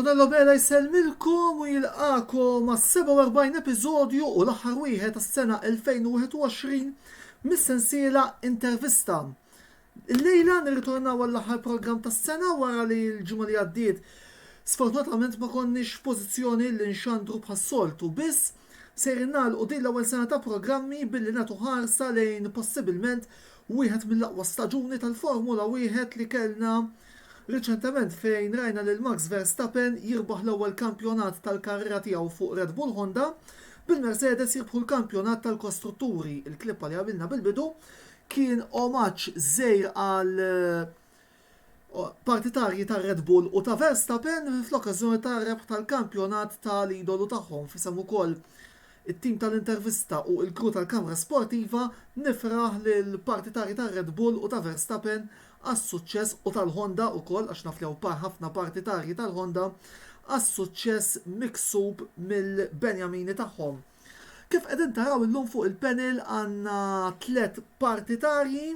Antonello Bela jselmilkom u jilqakom ma' 47 episodju u l-aħħar wieħed tas-sena 2021 mis-sensiela Intervista. Illejla nirritornaw għall-aħħar programm tas-sena wara li l-ġimgħa li għaddiet sfortunatament ma konniex f'pożizzjoni li nxandru bħas-soltu biss sejrin nagħlqu din l-ewwel sena ta' programmi billi nagħtu ħarsa lejn possibilment wieħed mill-aqwa staġuni tal-Formula wieħed li kellna riċentement fejn rajna lil Max Verstappen jirbaħ l-ewwel kampjonat tal-karriera tiegħu fuq Red Bull Honda, bil-Mercedes jirbħu l-kampjonat tal-kostrutturi. Il-klippa li għabilna bil-bidu kien omaġġ żgħir għal partitarji ta' Red Bull u ta' Verstappen fl-okkażjoni ta' rebħ tal-kampjonat tal-idolu tagħhom fisem ukoll it-tim tal-intervista u l-kru tal-kamra sportiva nifraħ lil partitarji ta' Red Bull u ta' Verstappen għas-suċċess u tal-Honda wkoll għax naf li ħafna partitarji tal-Honda għas-suċċess miksub mill-Benjamini tagħhom. Kif qegħdin taraw illum fuq il-panel għandna 3 partitarji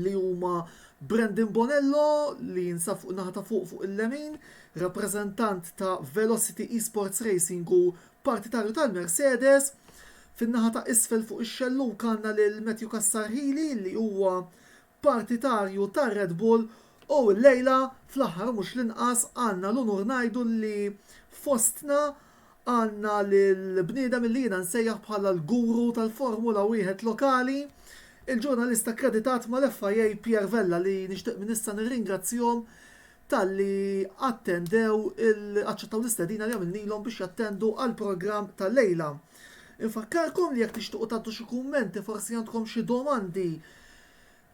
li huma Brandon Bonello li jinsab fuq naħa ta' fuq il-lemin, rappreżentant ta' Velocity Esports Racing u partitarju tal-Mercedes. Fin-naħa ta' isfel fuq ix-xelluk għandna lil Matthew Cassarhili li huwa partitarju tar Red Bull u l-lejla fl-aħħar mhux l-inqas għandna l-unur ngħidu li fostna għandna l-bniedem li jiena nsejjaħ bħala l-guru tal-Formula wieħed lokali, il-ġurnalista kreditat mal-FIA Pierre Vella li nixtieq minn issa nirringrazzjahom talli attendew aċċettaw l-istedina li għamilnilhom biex jattendu għall-programm tal-lejla. Infakkarkom li jekk tixtiequ tagħtu xi kummenti forsi għandkom xi domandi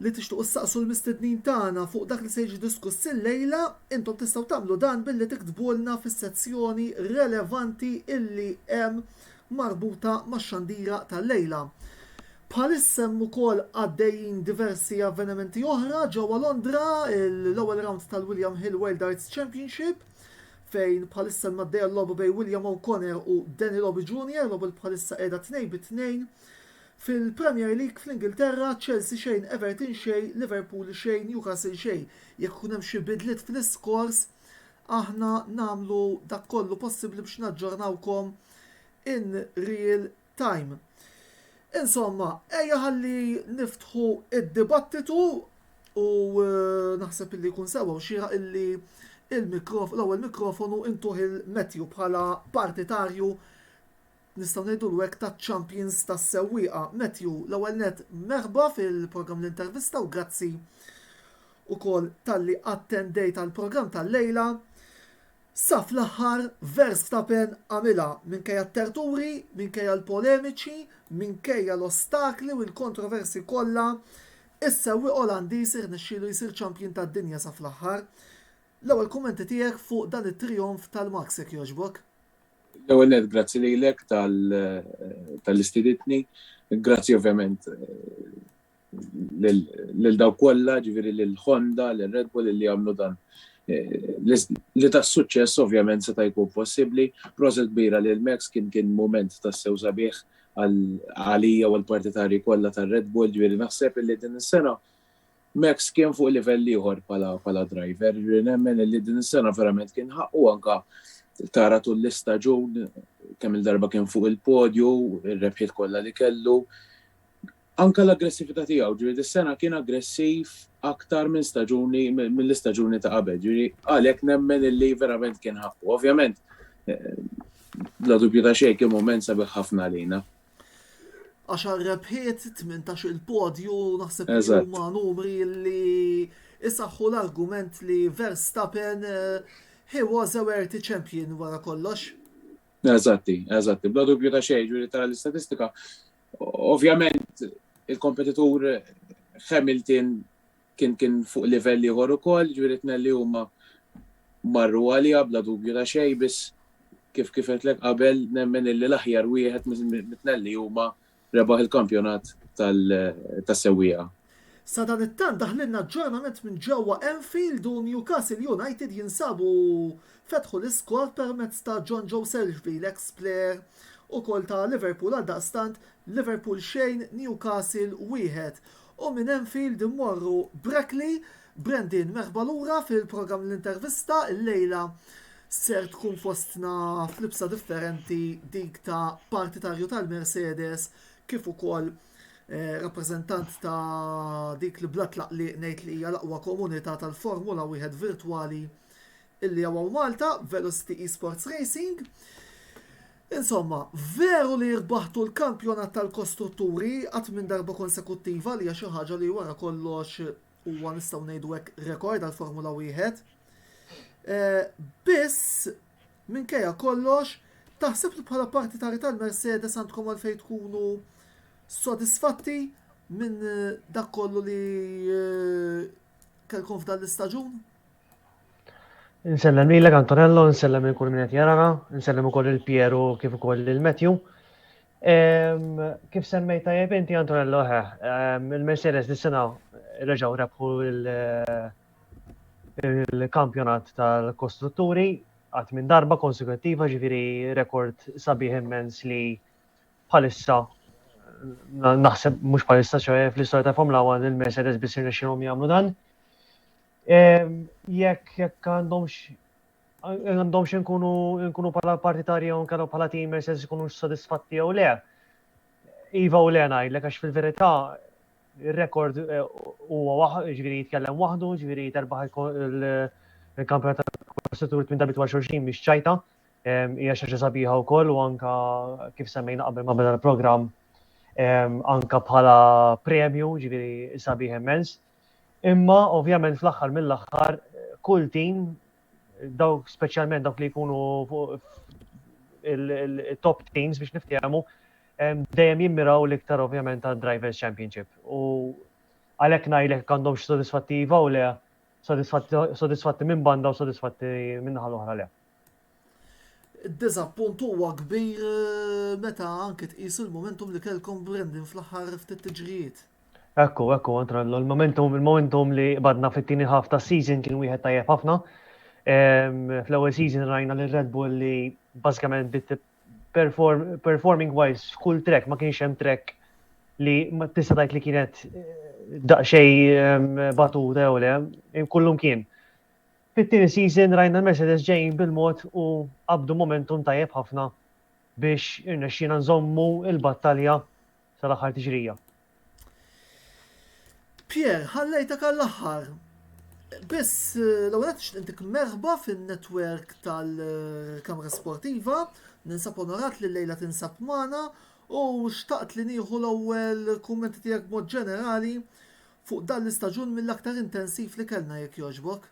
li tixtuq issaqsu l-mistednin tagħna fuq dak li se jiġi diskuss il-lejla, intom tistgħu tagħmlu dan billi tiktbulna fis-sezzjoni relevanti illi hemm marbuta max-xandira tal-lejla. Bħalissa hemm ukoll għaddejjin diversi avvenimenti oħra ġewwa Londra l-ewwel round tal-William Hill World Arts Championship fejn bħalissa l-maddejja l-logħba bejn William O'Connor u Danny Lobby Jr. l-logħba bħalissa qiegħda 2-2. Fil-Premier League fl-Ingilterra, Chelsea xejn, Everton xejn, Liverpool xejn, Newcastle xejn. Jekk kun hemm xi bidliet fl-iskors, aħna nagħmlu dak kollu possibbli biex naġġornawkom in real time. Insomma, ejja ħalli niftħu id-dibattitu u naħseb illi jkun sewa xieraq illi l-ewwel mikrofonu intuħ il-Matthew bħala partitarju nistgħu ngħidu l-wek ta' champions tas-sewwieqa. Matthew, l-ewwel net merħba fil-programm l-intervista u grazzi ukoll talli attendejt għall-programm tal-lejla. Sa fl-aħħar Verstappen għamilha minkejja t-terturi, minkejja l-polemiċi, minkejja l-ostakli u l-kontroversi kollha, is-sewwieq Olandiż irnexxielu jsir champion tad-dinja sa fl-aħħar. L-ewwel kummenti tiegħek fuq dan it-trionf tal-Max jekk jogħġbok. L-ewwel net grazzi lilek tal-istiditni, grazzi ovvjament lil dawk kollha, ġifieri lil Honda, lil Red Bull li għamlu dan. Li tas-suċċess ovvjament seta' jkun possibbli, prożett kbira lil Max kien mument tassew sabiħ għalija u l-partitarji kollha tar-Red Bull, ġifieri naħseb li din is-sena Max kien fuq livell ieħor bħala driver, ġifieri nemmen li din is-sena verament kien ħaqqu anke tara tul l-istaġun kemm il-darba kien fuq il-podju, ir-rebħiet kollha li kellu. Anke l-aggressività tiegħu, ġifieri dis-sena kien aggressiv aktar minn staġuni mill-istaġuni ta' qabel, ġifieri għalhekk nemmen illi verament kien ħaqqu. Ovvjament bla dubju ta' xejn kien mument sabiħ ħafna għalina. 10 rebħiet, 18 il-podju, naħseb li huma numri li isaħħu l-argument li Verstappen he was a worthy champion wara kollox. Eżatti. Bla dubju ta' xejn, ġifieri tara l-istatistika. Ovvjament il-kompetitur Hamilton kien fuq livelli ieħor ukoll, ġifieri tnelli huma marru għalija bla dubju ta' xejn biss kif qedlek qabel nemmen illi l-aħjar wieħed mitnelli huma rebaħ il-kampjonat tas-sewwieqa. Sa dan it-tant daħlilna aġġornament minn ġewwa Enfield u Newcastle United jinsabu fetħu l-iskor permezz ta' John Joe Selby, l-ex-player ukoll ta' Liverpool għal daqstant Liverpool xejn Newcastle wieħed. U minn Enfield immorru Brackley, Brandon merħba lura fil-programm l-intervista l-lejla ser tkun fostna flipsa differenti dik ta' partitarju tal-Mercedes kif ukoll rappreżentant ta' dik li blatlaq li ngħid li hija l-aqwa komunità tal-Formula wieħed virtwali illi huwa Malta, Velocity Esports Racing. Insomma, veru li rbaħtu l-kampjonat tal-kostrutturi qatt minn darba konsekuttiva li hija xi ħaġa li wara kollox huwa nistgħu ngħidu hekk rekord għall-Formula wieħed. Biss minkejja kollox taħseb li bħala partitari tal-Mercedes għandkom għalfejn tkunu sodisfatti minn dak kollu li kellkom f'dan l-istaġun? Nsellem lilek Antonello, nsellem il-kull min qed jarana, nsellem ukoll il-Pieru kif ukoll il-Matthew. Kif semmejt tajjeb inti Antonello il-Mercedes dis-sena reġgħu rebħu il-kampjonat tal-kostrutturi għat minn darba konsekuttiva, ġifieri rekord sabiħ immens li bħalissa naħseb mhux bħalissa ċoħe fl-istorja ta' Formula 1 il-Mercedes biss irnexxinhom jagħmlu dan. Jekk għandhomx nkunu bħala partitarji u nkunu bħala team Mercedes ikunu sodisfatti jew le. Iva u le ngħidlek għax fil-verità ir-rekord huwa ġifieri jitkellem waħdu, ġifieri terbaħ il-kampjonat tal-kostruttur minn darba xulxin mhix ċajta. Hija xi ħaġa sabiħa wkoll u anke kif semmejna qabel ma beda l-programm anke bħala premju ġifieri sabiħ immens. Imma ovvjament fl-aħħar mill-aħħar kull team dawk speċjalment dawk li jkunu il-top teams biex niftehmu dejjem jimmiraw l-iktar ovvjament għad Drivers Championship. U għalhekk ngħidlek għandhomx sodisfatti iva u le, sodisfatti minn banda u sodisfatti minn naħa l-oħra le. Id-diżappunt huwa kbir meta anke tqisu l-momentum li kellkom Brendan fl-aħħar ftit tiġrijiet. Ekku, Antonello, il-momentum li badna fit-tieni ħaf ta' season kien wieħed tajjeb ħafna. Fl-ewwel season rajna li Red Bull li bażikament bit performing wise f'kull track ma kienx hemm track li ma tista' tgħid li kienet daqsxejn batuta jew le, kullum kien. Fit-tieni season rajna Mercedes ġejjin bil-mod u qabdu momentum tajjeb ħafna biex irnexxina nżommu l-battalja sal-aħħar tiġrija. Pierre, ħallejtek għall-aħħar. Biss l-ewwel intik merħba fin-netwerk tal-Kamra Sportiva, ninsab onorat li lejla tinsab magħna u xtaqt li nieħu l-ewwel kummenti tiegħek b'mod ġenerali fuq dan l-istaġun mill-aktar intensiv li kellna jekk jogħġbok.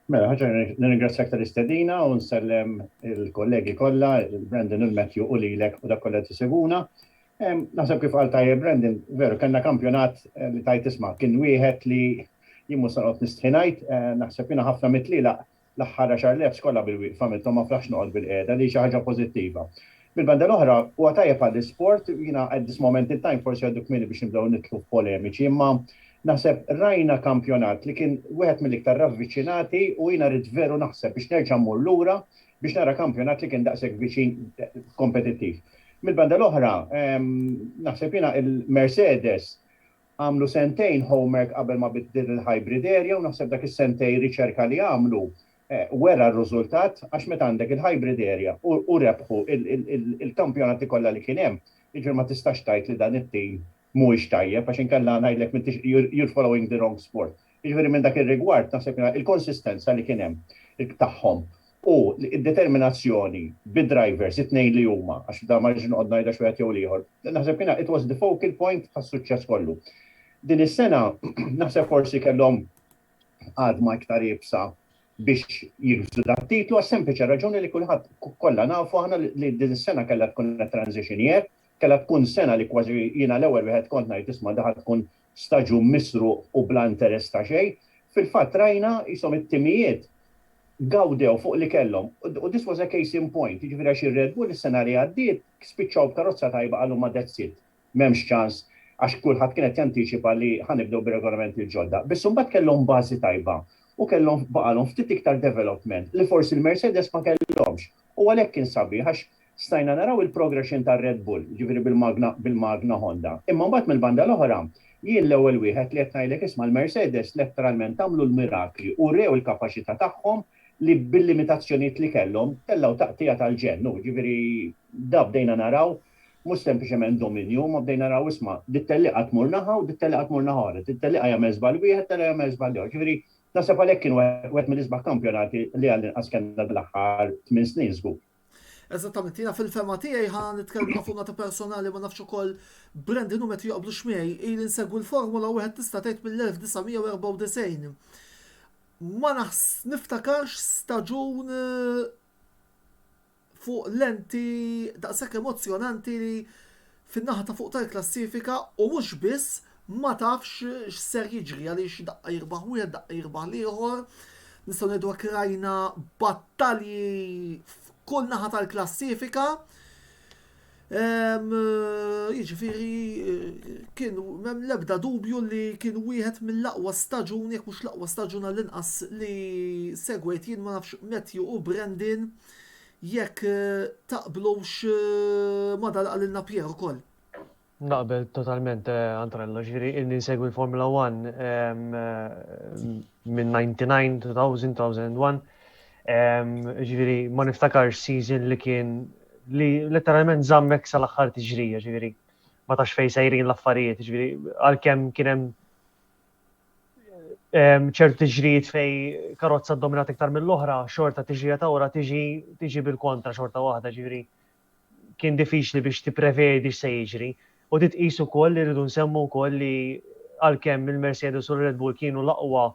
Mela, ħaġa nirringrazzjak tal-istedina u nsellem il-kollegi kollha, il-Brendan, il-Matthew u lilek u dak kollha tiseguna. Naħseb kif għal tajjeb Brendan, veru, kellna kampjonat li tajt isma' kien wieħed li jimmu sanqot nistħinajt, naħseb jiena ħafna mitlila l-aħħar 10 lefs kollha bil-wieqfa mittom ma flax noqgħod bil-qiegħda li xi ħaġa pożittiva. Bil-banda l-oħra huwa tajjeb għall-isport, jiena at this moment in time forsi għaddu kmieni biex nibdew nitlu polemiċi, imma naħseb rajna kampjonat li kien wieħed mill-iktar ravviċinati u jiena rid veru naħseb biex nerġa' mmur lura biex nara kampjonat li kien daqshekk viċin kompetittiv. Mill-banda l-oħra, naħseb jiena il-Mercedes għamlu sentejn homework qabel ma biddil il-hybrid area u naħseb dak is-sentejn riċerka li għamlu wera r-riżultat għax meta għandek il-hybrid area u rebħu il-kampjonati kollha li kien hemm, jiġri ma tistax tgħid li dan it-tim mhuwiex tajjeb għax inkella ngħidlek you're following the wrong sport. Jiġri minn dak ir-rigward naħseb il-konsistenza li kien hemm tagħhom u id-determinazzjoni bid-drivers it-tnejn li huma għax da ma rridx noqgħod ngħidha xi jew ieħor. Naħseb kiena it was the focal point tas-suċċess kollu. Din is-sena naħseb forsi kellhom għadma iktar jibsa biex jirfdu dat-titlu għas sempliċi raġuni li kulħadd kollha nafu aħna li din is-sena kellha tkun transition year, kellha tkun sena li kważi jiena l-ewwel wieħed kont ngħid isma' daħal tkun staġun misru u bla interess ta' xejn. Fil-fatt rajna ishom it-timijiet gawdew fuq li kellhom. U this was a case in point. Jiġifieri għax ir-Red Bull is-sena li għaddiet spiċċaw b'karozza tajba qalu ma that's it. M'hemmx ċans għax kulħadd kienet jantiċipa li ħanibdew bir-regolamenti l-ġodda. Biss imbagħad kellhom bażi tajba u kellhom baqalhom ftit iktar development li forsi l-Mercedes ma kellhomx. U għalhekk kien sabiħ għax stajna naraw il-progression tar-Red Bull, jiġifieri bil-Magna Honda. Imma mbagħad mill-banda l-oħra jien l-ewwel wieħed li qed ngħidlek isma' l-Mercedes letteralment għamlu l-mirakli u rew il-kapaċità tagħhom li bil-limitazzjonijiet li kellhom tellaw taqtija tal-ġennu, ġifieri da bdejna naraw mhux sempliċement dominju, ma bdejna naraw isma' dit-telliqa tmur naħa u dit-telliqa tmur naħa, dit-telliqa jagħmel żball wieħed, telliqa jagħmel żball ieħor. Ġifieri naħseb għalhekk kien wieħed mill-isbaħ kampjonati li għall-inqas kellna l-aħħar 8 snin żgur. Eżattament, jiena fil-fema tiegħi ħan nitkellmu fuq nota personali ma nafx ukoll Brandon u Matthew jaqblu xmiegħi ili nsegwu l-Formula wieħed tista' tgħid mill-1994. Ma niftakarx staġun fuq lenti daqshekk emozjonanti li fin-naħa ta' fuq tal-klassifika u mhux biss ma tafx x'ser jiġri għaliex daqqa jirbaħ wieħed daqqa jirbaħ l-ieħor. Nistgħu ngħidu rajna battalji f'kull naħa tal-klassifika. Jiġifieri kien m'hemm l-ebda dubju li kien wieħed mill-aqwa staġun jekk mhux l-aqwa staġun għall-inqas li segwejt jien ma nafx Matthew u Brandon jekk taqblux ma dalqalilna Pier ukoll. Naqbel totalment, Antonello, ġifieri inni segwi l-Formula 1 minn 99, 2000, 2001. Ġifieri ma niftakarx season li kien li letteralment żammek sal-aħħar tiġrija, ġifieri ma tax fejn sejrin l-affarijiet, ġifieri għalkemm kien hemm ċertu tiġrijiet fejn karozza ddominat iktar mill-oħra, xorta tiġrija ta' wara tiġi bil-kontra xorta waħda, ġifieri kien diffiċli biex tipprevedi x'se jiġri. U titqis ukoll li rridu nsemmu wkoll li għalkemm il-Mercedes u l-Red Bull kienu l-aqwa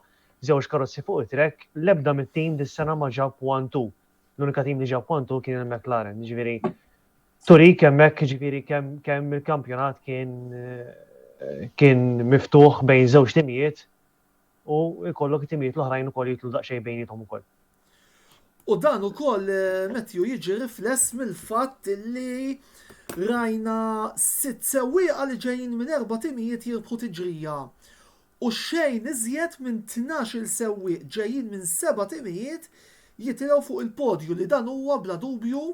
żewġ karozzi fuq it-trek, l-ebda mit-tim dis-sena ma ġab 1-2. L-unika tim li ġab 1-2 kien il-McLaren. Ġifieri turik hemmhekk ġifieri kemm il-kampjonat kien miftuħ bejn żewġ timijiet u jkollok it-timijiet l-oħrajn ukoll jitlu daqsxejn bejniethom ukoll. U dan ukoll Matthew jiġi rifless mill-fatt li rajna 6 sewwieqa li ġejjin minn 4 timijiet jirbħu tiġrija. U xejn iżjed minn 12 sewwieq ġejjin minn 7 timijiet jitilgħu fuq il-podju li dan huwa bla dubju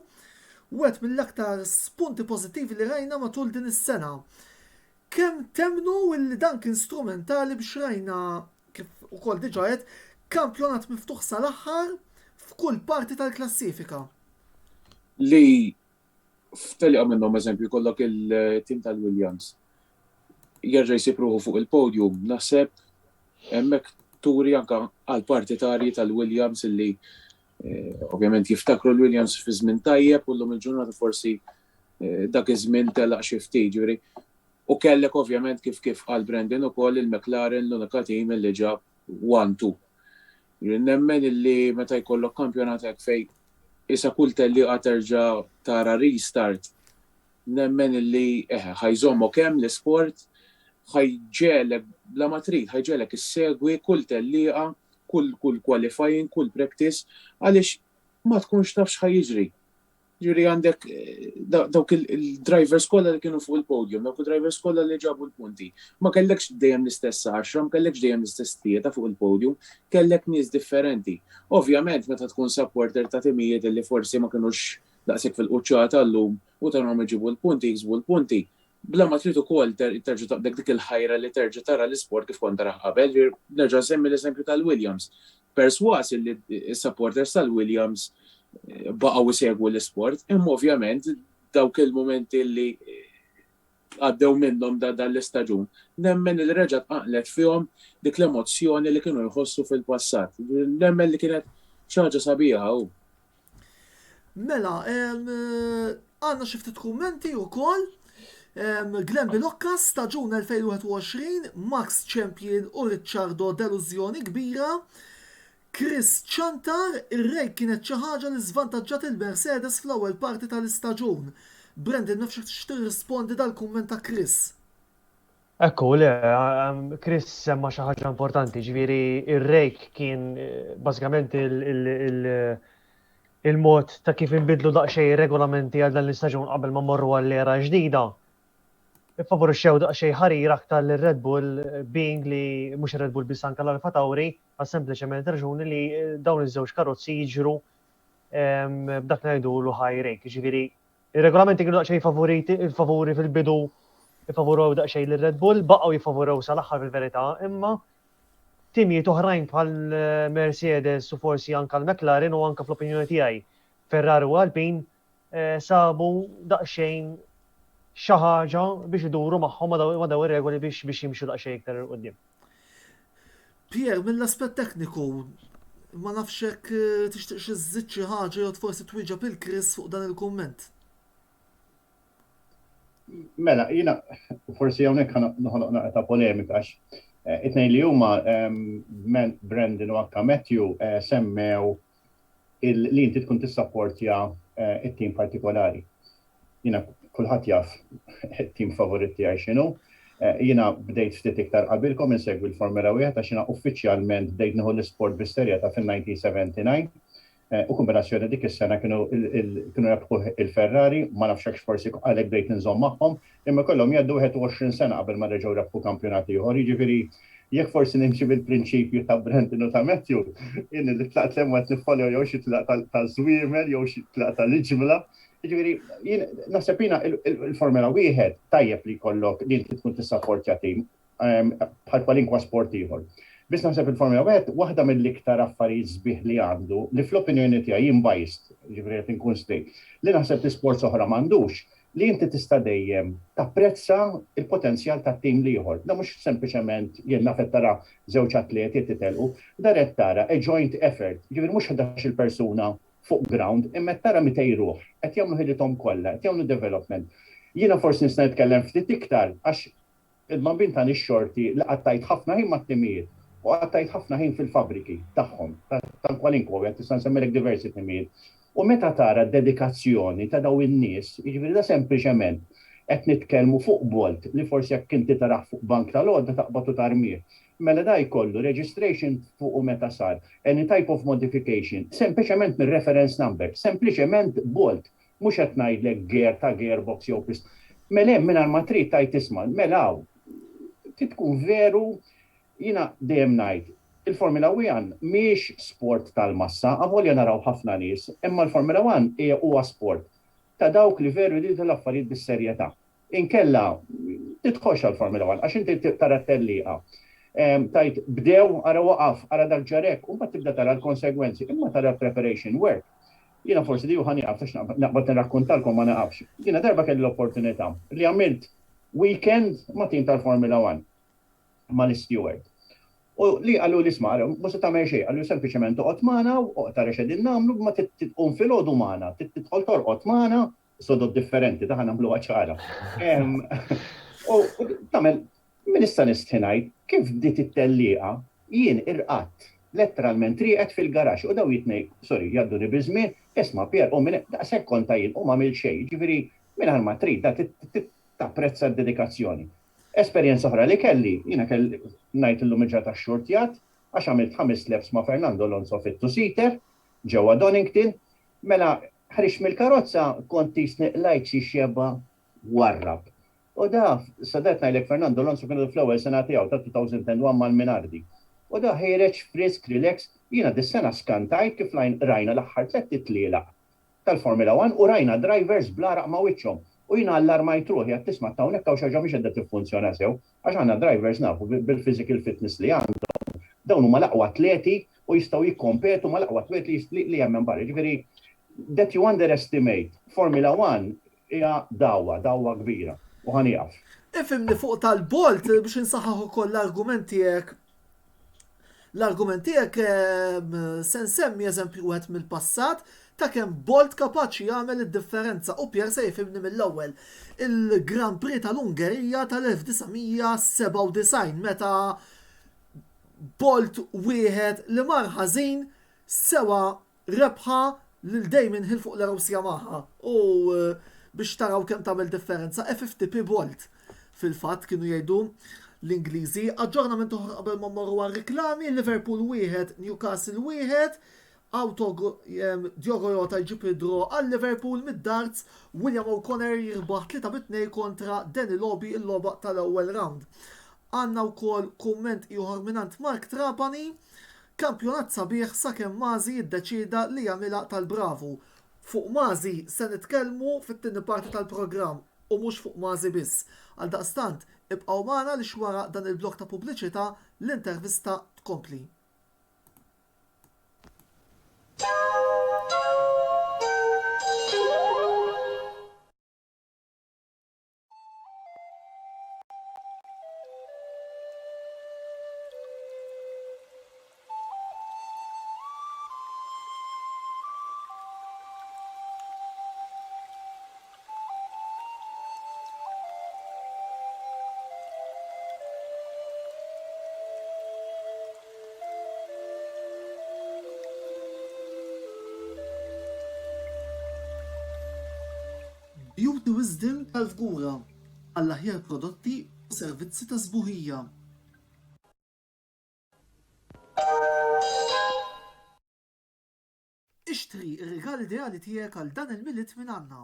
wieħed mill-aktar spunti pożittivi li rajna matul din is-sena. Kemm temnu li dan kien strumentali biex rajna kif ukoll diġà qed kampjonat miftuħ sal-aħħar f'kull parti tal-klassifika. Li f'telliqa minnhom eżempju jkollok il-tim tal-Williams. Jerġa' jsipruħu fuq il-podium, naħseb hemmhekk turi anke għall-partitarji tal-Williams illi ovvjament jiftakru l-Williams fi żmien tajjeb u llum il-ġurnata forsi dak iż-żmien telaq xi ftit, ġifieri. U kellek ovvjament kif qal Brandon ukoll il-McLaren l-unika tim li ġab 1-2. Nemmen illi meta jkollok kampjonat hekk fejn issa kull telliqa terġa' tara restart. Nemmen illi ħajżommok hemm l-isport ħajġelek bla ma trid, ħajġelek issegwi kull telliqa, kull qualifying, kull practice, għaliex ma tkunx taf x'ħajjiġri. Ġifieri għandek dawk il-drivers kollha li kienu fuq il-podium, dawk il-drivers kollha li ġabu l-punti. Ma kellekx dejjem l-istess 10, ma kellekx dejjem l-istess tlieta fuq il-podium, kellek nies differenti. Ovvjament meta tkun supporter ta' timijiet li forsi ma kinux daqshekk fil-quċċata llum u tagħhom iġibu l-punti, jiksbu l-punti. Bla ma trid ukoll terġa' taqdek dik il-ħajra li terġa' tara l-isport kif kont tara qabel, nerġa' nsemmi l-eżempju tal-Williams. Perswas li s-supporters tal-Williams baqgħu isegwu l-isport, imma ovvjament dawk il-momenti li għaddew minnhom dal-istaġun. Nemmen li reġgħet qaqlet fihom dik l-emozzjoni li kienu jħossu fil-passat. Nemmen li kienet xi ħaġa sabiħa hu. Mela, għandna xi ftit kummenti wkoll. Glenn Bilocca staġun 2021, Max Champion u Ricciardo delużjoni kbira. Chris Chantar, ir-rej kienet xi ħaġa li żvantaġġat il-Mercedes fl-ewwel parti tal-istaġun. Brandon nafx tirrispondi dal-kumment ta' Chris. Ekku, le, Chris semma xi ħaġa importanti, ġifieri ir-rejk kien bażikament il-mod ta' kif inbidlu daqsxejn ir-regolamenti għal dan l-istaġun qabel ma morru għall-era ġdida. Favorixxew daqsxejn ħarir aktar lir-Red Bull being li mhux ir-Red Bull biss anke l-Alfa Tauri għal sempliċement raġuni li dawn iż-żewġ karozzi jiġru b'dak ngħidulu high rake. Ġifieri ir-regolamenti kienu daqsxejn favuri fil-bidu jifavorew daqsxejn lir-Red Bull, baqgħu jifavorew sal-aħħar fil-verità, imma timijiet oħrajn bħal Mercedes u forsi anka l-McLaren u anka fl-opinjoni tiegħi Ferrari u Alpine sabu daqsxejn xi ħaġa biex iduru magħhom ma daw ir-regoli biex jimxu daqsxejn iktar il qudiem. Pierre, mill-aspett tekniku, ma nafx hekk tixtieq xi żżid xi ħaġa jew forsi twieġeb il-Chris fuq dan il-kumment. Mela, jiena forsi hawnhekk noħloq naqta polemika għax it-tnejn li huma Brandon u anke Matthew semmew li inti tkun tissapportja it-tim partikolari. Jiena kulħadd jaf it-tim favorit tiegħi x'inhu. Jiena bdejt ftit iktar qabilkom insegwi l-Formula 1 għax jiena uffiċjalment bdejt nieħu l-isport bis-serjetà fil-1979. U kombinazzjoni dik is-sena kienu rebħu il-Ferrari, ma nafx hekk forsi għalhekk bdejt inżomm magħhom, imma kollhom jgħaddu 21 sena qabel ma reġgħu rebħu kampjonati ieħor. Jiġifieri jekk forsi nimxi bil-prinċipju ta' Brandon u ta' Matthew, jien li tlaqt lemma niffollow jew xi tlaq ta' żwiemel jew xi tlaq tal-iġmla. Jiġifieri jien naħseb jiena il-Formula 1 tajjeb li jkollok li inti tkun tissapportja tim bħal kwalinkwa sport ieħor. Biss naħseb il-Formula 1 waħda mill-iktar affarijiet sbieħ li għandu li fl-opinjoni tiegħi jien biased, jiġifieri qed inkun straight, li naħseb li sports oħra m'għandux li inti tista' dejjem tapprezza il-potenzjal tat-tim li ieħor. Da mhux sempliċement jien nafet tara żewġ atleti titilqu, da qed tara a joint effort, jiġifieri mhux 11 persuna fuq ground, imma tara mitej ruħ, qed jagħmlu ħilithom kollha, qed jagħmlu development. Jiena forsi nista' nitkellem ftit iktar għax il-bambin ta' nix-xorti li qattajt ħafna ħin mat-timijiet u qattajt ħafna ħin fil-fabriki tagħhom, tal-kwalinkwa qed tista' nsemmilek diversi timijiet. U meta tara d-dedikazzjoni ta' daw in-nies, jiġifieri da sempliċement qed nitkellmu fuq Bolt li forsi jekk inti tarah fuq bank tal-għodda taqbad u tarmih. Mela da jkollu registration fuq u meta sar, any type of modification, sempliċement mir-reference number, sempliċement Bolt, mhux qed ngħidlek gear ta' gearbox jew pist. Mela hemm mingħajr ma trid tajt isma' mela tkun veru jiena dejjem ngħid il-Formula 1 mhix sport tal-massa, avolja naraw ħafna nies, imma l-Formula 1 huwa sport ta' dawk li veru jridu l-affarijiet bis-serjetà. Inkella tidħolx għall-Formula 1 għax inti tara t-tellieqa. Tajt bdew ara waqaf, ara dak ġarek, u mbagħad tibda tara l-konsegwenzi, imma tara preparation work. Jiena forsi di ħani għaf naqbad nirrakkuntalkom ma naqafx. Jiena darba kelli l-opportunità li għamilt weekend ma' tim tal-Formula 1 ma' l-steward. U li għallu l-isma, mux ta' xej, għallu sempliċement toqgħod magħna u tara x'edin nagħmlu ma titqum fil-għodu magħna, titħol torqod magħna, sodod differenti ta' nagħmlu ċara. U tagħmel min issa nistħinajt kif bdiet it-tellieqa jien irqatt letteralment triqet fil-garax u daw jitnej, sorry, jadduni biżmien, isma' Pier, u minn daqshekk kont jien u m'għamil xejn, ġifieri mingħajr ma trid tapprezza d-dedikazzjoni. Esperjenza oħra li kelli, jiena kelli ngħid illum il-ġata x-xortjat, għax għamilt 5 laps ma' Fernando Alonso fit-two-seater, ġewwa Donington, mela ħrix mill-karozza kont tisniq lajt xi xjeba warrab. U da, sadet ngħidlek Fernando Alonso kienu fl-ewwel sena tiegħu ta' 2001 mal-Minardi. U da ħejreġ frisk, relax, jiena dis-sena skantajt kif rajna l-aħħar 3 tliela tal-Formula 1 u rajna drivers blaraq ma' wiċċhom. U jina allarmajt ruħi għat tisma ta' unek għaw xaġa biex għedda t-funzjona sew, għax għanna drivers nafu bil-physical fitness li għandhom. Dawnu ma laqwa atleti u jistaw jikkompetu ma laqwa atleti li jemmen barri. Ġifiri, that you underestimate. Formula 1 hija dawa kbira. U ħanijaf. Ifimni fuq tal-Bolt biex nsaħħaħu koll l-argumentijek. L-argumentijek sen semmi eżempju għet mill-passat ta' kem Bolt kapaċi jagħmel id-differenza u Pier se jifhimni mill-ewwel. Il-Grand Prix tal-Ungerija tal-1997 meta Bolt wieħed li mar ħażin sewa rebħa lil Damon Hill fuq l-Eros Yamaha. U biex taraw kemm tagħmel differenza F50P Bolt. Fil-fatt kienu jgħidu l-Ingliżi aġġornament oħra qabel ma morru għar-riklami Liverpool wieħed, Newcastle wieħed, Diogo Jota jġib id-draw għal-Liverpool mid-darts, William O'Connor jirbaħ 3-2 kontra Danny Lobby il-logħba tal-ewwel round. Għandna wkoll kumment ieħor minant Mark Trapani, kampjonat sabiħ sakemm Mazi jiddeċida li jagħmilha tal-Bravo. Fuq Mazi se nitkellmu fit-tieni parti tal-programm u mhux fuq Mazi biss. Għaldaqstant ibqgħu magħna li xwara dan il-blok ta' pubbliċità l-intervista tkompli. Beauty Wisdom tal-Fgura għall-aħjar prodotti u servizzi ta' sbuħija. Ixtri ir-rigal ideali tiegħek għal dan il-miliet minn għandna.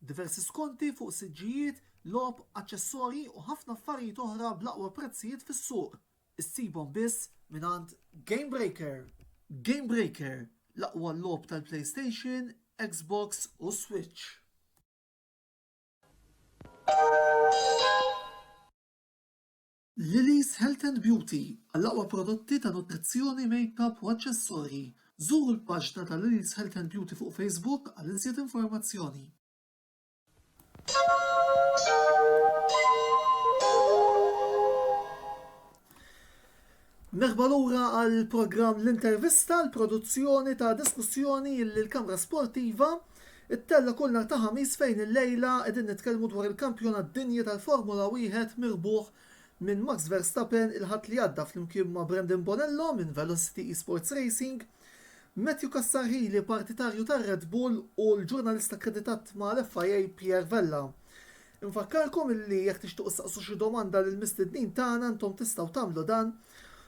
Diversi skonti fuq siġġijiet, logħob, aċċessorji u ħafna affarijiet oħra bl-aqwa prezzijiet fis-suq. Issibhom biss mingħand Game Breaker. Game Breaker, l-aqwa logħob tal-PlayStation, Xbox u Switch. Lily's Health and Beauty għall-aqwa prodotti ta' nutrizzjoni, make-up u aċċessorji. Żuru l-paġna ta' Lily's Health and Beauty fuq Facebook għal iżjed informazzjoni. Merħba lura għal programm l-intervista l-produzzjoni ta' diskussjoni l-Kamra Sportiva it-tella kull nhar ta' ħamis fejn il-lejla qegħdin nitkellmu dwar il-kampjonat dinji tal-Formula 1 mirbuħ minn Max Verstappen il-ħadd li għadda flimkien ma' Brendan Bonello minn Velocity Esports Racing, Matthew Cassarili partitarju tar-Red Bull u l-ġurnalista kreditat ma' l-FIA Pierre Vella. Infakkarkom illi jekk tixtuq issaqsu xi domanda lil mistednin tagħna intom tistgħu tagħmlu dan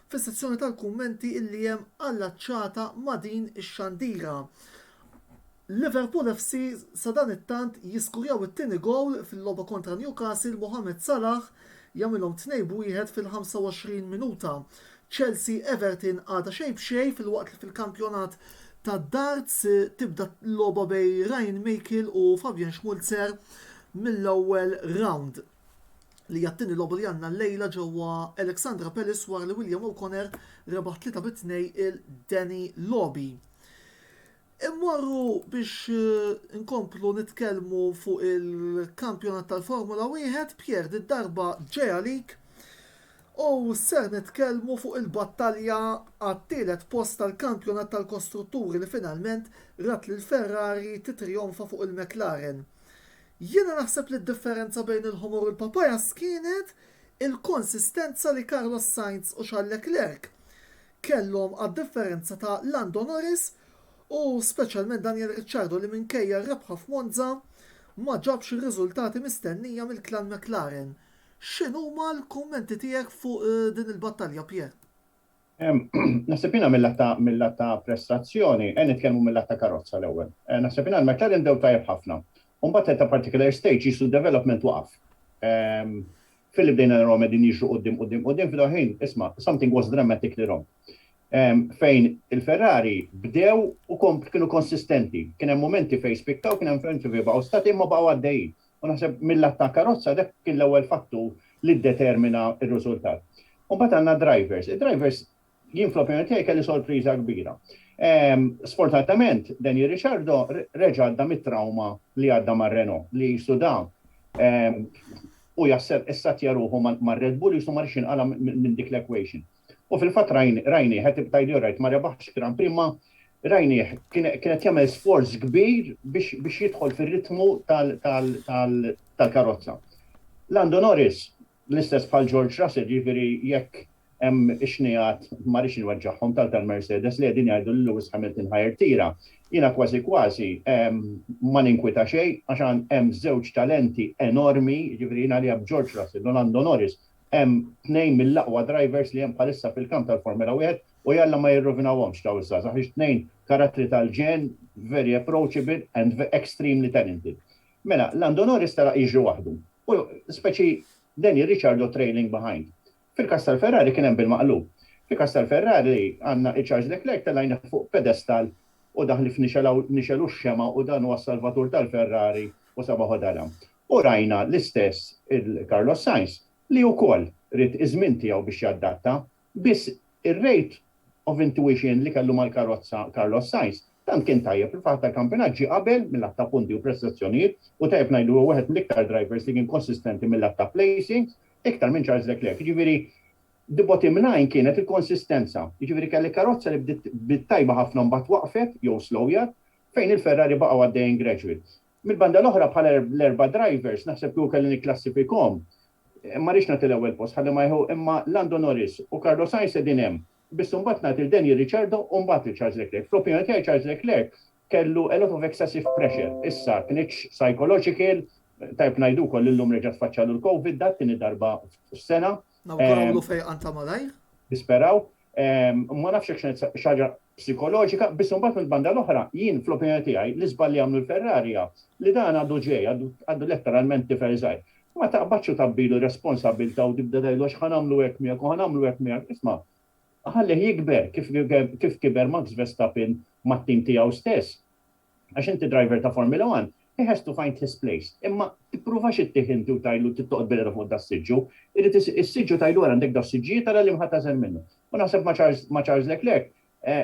fis-sezzjoni tal-kummenti illi hemm allaċċata ma' din ix-xandira. Liverpool FC sa dan it-tant jiskurjaw it-tieni gowl fil-logħba kontra Newcastle Mohamed Salah jagħmilhom 2-1 fil-25 minuta. Chelsea Everton għadha xejn b'xejn fil-waqt li fil-kampjonat tad-darts tibda l-logħba bejn Ryan Michael u Fabian Schmulzer mill-ewwel round. Li jattini logħba li għandna l-lejla ġewwa Alexandra Palace wara li William O'Connor rebaħ 3-2 il-Danny Lobby. Immorru biex inkomplu nitkellmu fuq il-kampjonat tal-Formula 1, Pierre d-darba ġeja lik u ser nitkellmu fuq il-battalja għat-tielet post tal-kampjonat tal-kostrutturi li finalment rat li l-Ferrari titrionfa fuq il-McLaren. Jiena naħseb li d-differenza bejn il-ħumur u l-papajas kienet il-konsistenza li Carlos Sainz u Charles Leclerc kellhom għad-differenza ta' Lando Norris u speċjalment Daniel Ricciardo li minkejja rebħa f'Monza ma ġabx ir-riżultati mistennija mill-klan McLaren. X'inhuma l-kummenti tiegħek fuq din il-battalja, Pierre? Naħseb jiena mill-lat ta' prestazzjoni, nitkellmu mill-lat ta' karozza l-ewwel. Naħseb jiena l-McLaren dew tajjeb ħafna. U mbagħad ta' particular stage jisu development waqaf. Filip dejna naraw din jiġu qudiem fil-ħin, isma' something was dramatically wrong. Fejn il-Ferrari bdew u kienu konsistenti. Kien hemm momenti fejn spiktaw, kien hemm momenti fejn baqgħu stati imma baqgħu għaddejjin. U naħseb mill-lat ta' karozza dak kien l-ewwel fattur li ddetermina r-riżultat. U mbagħad għandna drivers. Id-drivers jien fl-opinjoni tiegħi kelli sorpriża kbira. Sfortunatament Daniel Ricciardo reġa' għadda mit-trauma li għadda mar-Renault li jisuda u jasser issa tjaruhu mar-Red Bull jisu marx inqala minn dik l-equation. U fil-fatt rajni ħed tajdu rajt ma rebaħx Grand Prix ma rajni kienet jagħmel sforz kbir biex jidħol fir-ritmu tal-karozza. Lando Norris l-istess bħal George Russell jiġifieri jekk hemm ixnijat ma rridx inweġġaħħom tal-Mercedes li qegħdin jgħidu Lewis Hamilton ħajr tira. Jiena kważi ma ninkwita xejn għax hemm żewġ talenti enormi, jiġifieri jiena li George Russell u Lando Norris hemm tnejn mill-aqwa drivers li hemm bħalissa fil-kamp tal-Formula 1 u jalla ma jirrovinawhomx daw iż-żgħażagħ għax tnejn karattri tal-ġen very approachable and extremely talented. Mela, Lando Norris tara jiġri waħdu. U speċi Daniel Ricciardo trailing behind. Fil-każ tal-Ferrari kien hemm bil-maqlub. Fil-każ tal-Ferrari għandna Charles Leclerc tal-għajna fuq pedestal u daħli f'nixelu x-xema u dan huwa s-salvatur tal-Ferrari u sabaħu dalam. U rajna l-istess il-Carlos Sainz li wkoll rid iż-żmien tiegħu biex jaddatta, biss ir-rate of intuition li kellu mal-karozza Carlos Sainz dan kien tajjeb il-fatt tal-kampjonat ġie qabel mill-att ta' punti u prestazzjonijiet u tajjeb ngħidu wieħed mill-iktar drivers li kien konsistenti mill-att ta' placings iktar minn Charles Leclerc. Jiġifieri the bottom line kienet il-konsistenza. Jiġifieri kelli karozza li bdiet tajba ħafna mbagħad waqfet jew slowjat fejn il-Ferrari baqgħu għaddejjin graduate. Mill-banda l-oħra bħala l-erba' drivers naħseb li kelli nikklassifikhom. Ma rridx nagħti l-ewwel post ħalli ma jħu imma Lando Norris u Carlos Sainz qegħdin hemm. Biss mbagħad nagħti il-Daniel Ricciardo u mbagħad il-Charles Leclerc. Fl-opinjoni tiegħi Charles Leclerc kellu a lot of excessive pressure. Issa kienx psychological, tajb ngħidu wkoll illum reġa' tfaċċalu l-COVID dat tieni darba f'sena. Nawgurallu fejqan ta' malajr. Disperaw. Ma nafx hekk xaġa psikoloġika, biss mbagħad mill-banda l-oħra jien fl-opinjoni tiegħi l-iżbal li għamlu l-Ferrari li dan għadu ġej, għadu letteralment tifel żgħir. Ma taqbadx tabbilu responsabilta u tibda tgħidu għax ħanamlu hekk miegħek u ħanamlu hekk miegħek. Isma' ħallih jikber kif kiber Max Verstappen mat-tim tiegħu stess. Għax inti driver ta' Formula 1, he has to find his place. Imma tippruvax ittieħ inti u tajlu tittoqgħod bil fuq das-siġġu, irid is-siġġu tajlu għandek das-siġġijiet tara li mħattażel minnu. U naħseb ma' Charles Leclerc,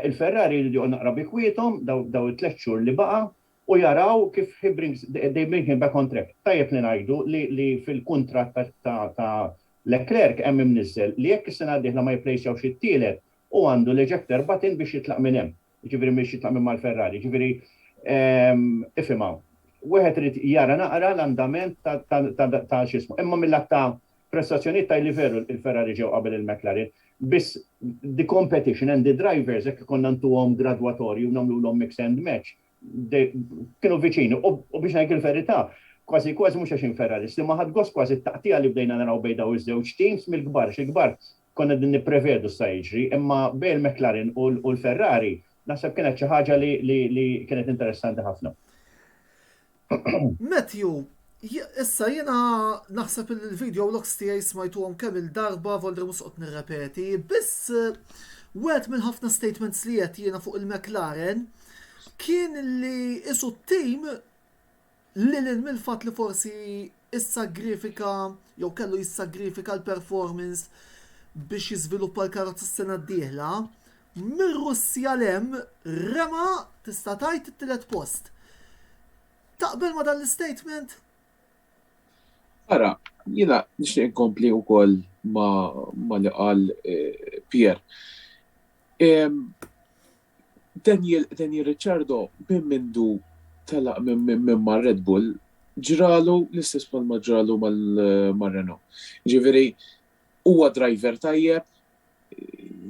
il-Ferrari jridu naqra bikwietom daw it-tliet xhur li baqa' u jaraw kif they bring him back on track. Tajjeb li ngħidu li fil-kuntratt ta' Leclerc hemm imniżżel li jekk is-sena d-dieħla ma jipplejsjaw xi tielet u għandu l-ejector button biex jitlaq minn hemm. Jiġifieri biex jitlaq minn mal-Ferrari. Jiġifieri ifhimha. Wieħed irid jara naqra l-andament ta' x'ismu. Imma mill-att ta' prestazzjonijiet ta' li veru il-Ferrari ġew qabel il-McLaren. Biss the competition and the drivers jekk konna ntuhom gradwatorju nagħmluhom mix and match. Kienu viċini u biex ngħid il-verità kważi mhux għax Ferrari, li ma ħadgost kważi t-taqtija li bdejna naraw bejn daw iż-żewġ teams mill-kbar, x'il-kbar konna din nipprevedu sa jiġri, imma bejn il-McLaren u l-Ferrari naħseb kienet xi ħaġa li kienet interessanti ħafna. Matthew, issa jiena naħseb il-video logs tiegħi smajtuhom kemm il-darba volder mhux qed nirrepeti, biss wieħed minn ħafna statements li qed jiena fuq il-McLaren kien li isu t-tim Lilin mill-fatt li forsi issagrifika jew kellu jissagrifika l-performance biex jiżviluppa l-karozza s-sena d-dieħla, mir-Russja l-hemm rema tista' tgħid it-tielet post. Taqbel ma dan l-statement? Ara, jiena nixtieq inkompli wkoll ma li qal Pierre. Daniel Ricciardo minn mindu telaq minn ma' Red Bull ġralu l-istess ma ġralu mal-Renault. Ġifieri huwa driver tajjeb,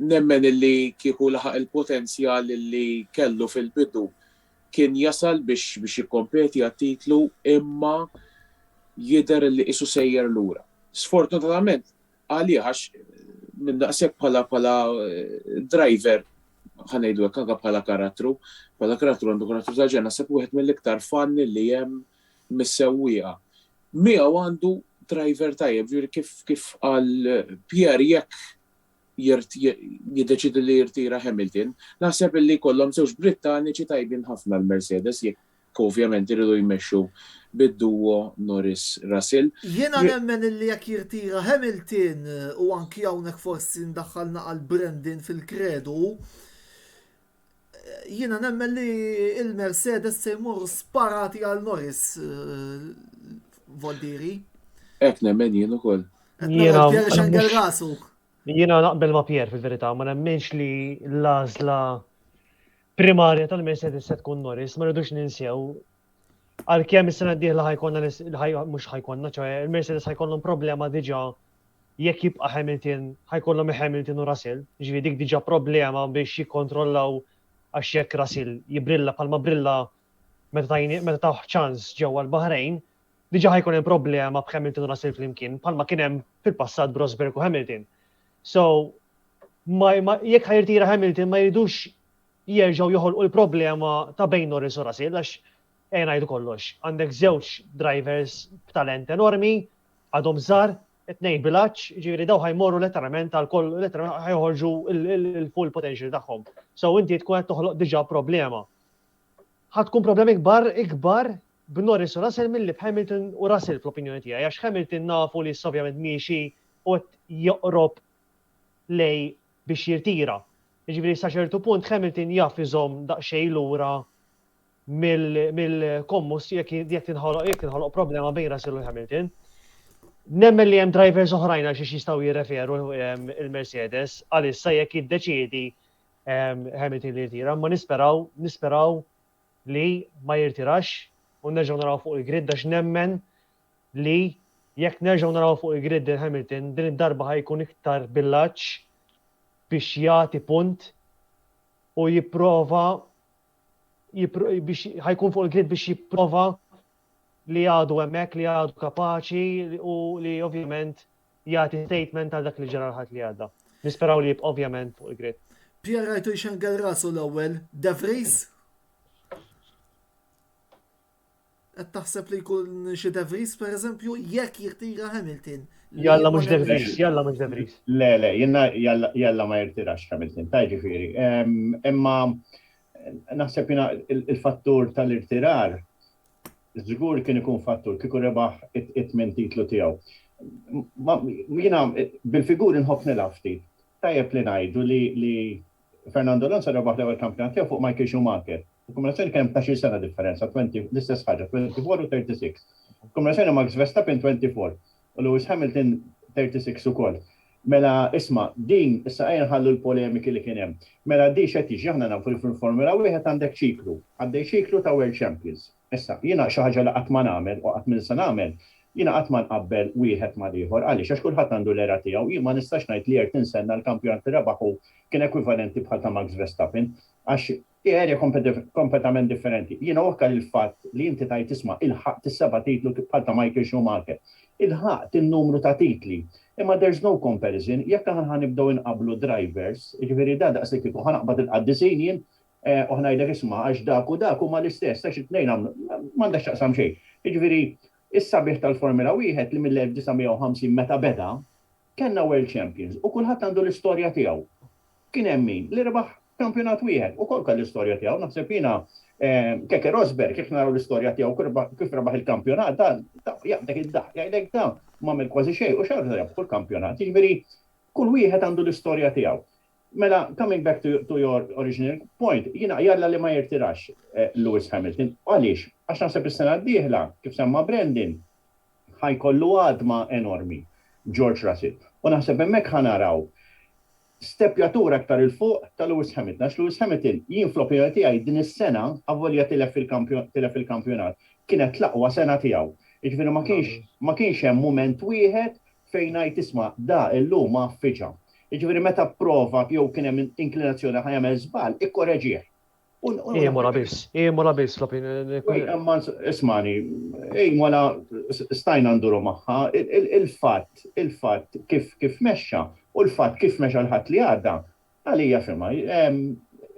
nemmen illi kieku laħaq il-potenzjal li kellu fil-bidu kien jasal biex jikkompeti għat-titlu imma jidher li isu sejjer lura. Sfortunatament għaliex minn daqshekk bħala driver ħanejdu hekk anke bħala karattru għandu karattru ta' ġenna sepp wieħed mill-iktar fan li hemm mis-sewwieqa. Miegħu għandu driver tajjeb, ġifieri kif qal Pierre jekk jiddeċidi li jirtira Hamilton, naħseb li kollhom żewġ Brittaniċi tajbin ħafna l-Mercedes jekk ovvjament iridu jmexxu bid-duo Norris Russell. Jiena nemmen li jekk jirtira Hamilton u anki hawnhekk forsi ndaħħalna għal Brandon fil-kredu, jiena nemmen li il-Mercedes se jmur sparati għal Norris Voldiri. Hekk nemmen jien ukoll. Jiena naqbel ma' Pierre fil-verità, ma nemmenx li l-għażla primarja tal-Mercedes se tkun Norris, ma rridux ninsew. Għalkemm is-sena d-dieħla mhux ħajkonna, ċoħe il-Mercedes ħajkollhom problema diġà jekk jibqa' Hamilton, ħajkollhom Hamilton u Russell, ġifieri dik diġà problema biex jikkontrollaw għax jekk Russell jibrilla bħalma brilla meta taħ ċans ġewwa l-Baħrejn, diġà ħajkun hemm problema b'Hamilton u Russell flimkien bħalma kien hemm fil-passat Rosberg u Hamilton. So, jekk ħajrtira Hamilton ma jridux jerġgħu joħolqu l-problema ta' bejn Norris u Russell għax ngħidu kollox. Għandek żewġ drivers b'talent enormi, għadhom żgħar, it-tnejn bilanċ, ġifieri daw ħajmorru letteralment għal-koll ħajħorġu il-full potential tagħhom. So inti tkun qed toħloq diġà problema. Ħadkun problema ikbar b'Norris u Russell milli b'Hamilton u Russell fl-opinjoni tiegħi, għax Hamilton nafu li ovvjament miexi u qed joqrob lej biex jirtira. Jiġifieri sa ċertu punt Hamilton jaf iżomm daqsxejn lura mill-kommus jekk tinħoloq problema bejn Russell u Hamilton. Nemmen li hemm drivers oħrajn għal xiex jistgħu jirreferu il-Mercedes għalissa jekk jiddeċiedi Hamilton li jirtira, ma nisperaw li ma jirtirax u nerġgħu naraw fuq il-grid għax nemmen li jekk nerġgħu naraw fuq il-grid Hamilton din id-darba ħajkun iktar billaġġ biex jagħti punt u jipprova ħajkun fuq il-grid biex jipprova li għadu hemmhekk li għadu kapaċi u li ovvjament jagħti statement għal dak li ġara ħadd li għadda. Nisperaw li jibqa' ovvjament fuq il-grid. Pierre rajtu jxengel rasu l-ewwel, De Vries? Qed taħseb li jkun xi De Vries pereżempju jekk jirtira Hamilton. Jalla mhux De Vries. Le, jenna jalla ma jirtirax Hamilton, ta' ġifieri. Imma naħseb il-fattur tal-irtirar żgur kien ikun fattur kieku rebaħ it-tmien titlu tiegħu. Jiena bil-figur inħobb nilgħab ftit. Tajjeb li ngħidu li Fernando Alonso rebaħ l-ewwel kampjonat tiegħu fuq Michael Schumacher. Il-kombinazzjoni kien 11 sena differenza, l-istess ħaġa, 24 u 36. Il-kombinazzjoni Max Verstappen 24 u Lewis Hamilton 36 ukoll. Mela isma' din issa qegħdin ħallu l-polemiki li kien hemm. Mela di x'qed jiġi aħna nafu fil-Formula wieħed għandek ċiklu. Għaddej ċiklu ta' World Champions. Issa, jiena xi ħaġa li qatt ma nagħmel u qatt se nagħmel, jiena qatt ma nqabbel wieħed ma' ieħor għaliex għax kulħadd għandu l-era tiegħu, jien ma nistax ngħid li Ayrton Senna l-kampjonat rebaħu kien ekwivalenti bħal ta' Max Verstappen għax area kompletament differenti. Jiena wokka il-fatt li inti tajt tisma' il-ħaq tis-seba' titlu bħal ta' Michael Schumacher. Il-ħaq in-numru ta' titli. Imma there's no comparison, jekk aħna ħanibdew inqablu drivers, jiġifieri da daqs li kieku ħanaqbad il-qaddisejn jien u ħnajdlek isma' għax dak huma l-istess, għax it-tnejn m'għandax taqsam xejn. Jiġifieri is-sabiħ tal-Formula wieħed li mill-1950 meta beda kellna World Champions u kulħadd għandu l-istorja tiegħu. Kien hemm min li rebaħ kampjonat wieħed u kol l-istorja tiegħu, naħseb jiena Keke Rosberg, kif naraw l-istorja tiegħu kif rebaħ il-kampjonat, jaqdek id-daħ, jgħidlek da m'għamel kważi xejn u xejn rebaħ kull kampjonat. Jiġifieri kull wieħed għandu l-istorja tiegħu. Mela, coming back to your original point, jiena jalla li ma jirtirax Lewis Hamilton. Għaliex? Għax naħseb is-sena d-dieħla, kif semma Brendan, ħajkollu għadma enormi George Russell. U naħseb hemmhekk ħanaraw stepjatura aktar il-fuq ta' Lewis Hamilton. Għax Lewis Hamilton jien fl-opinjoni tiegħi din is-sena avvolja tilef fil-kampjonat. Kienet l-aqwa sena tiegħu. Jiġifieri ma kienx hemm mument wieħed fejn ngħid isma' da illum ma affiċa. Jiġifieri meta prova jew kien hemm inklinazzjoni ħajamel żball, ikkoreġih. Mola biss fl-opinjoni. Ismani, mola stajna nduru magħha, il-fatt kif mexxa u l-fatt kif mexxa l-ħadd li għadda, għalija firma.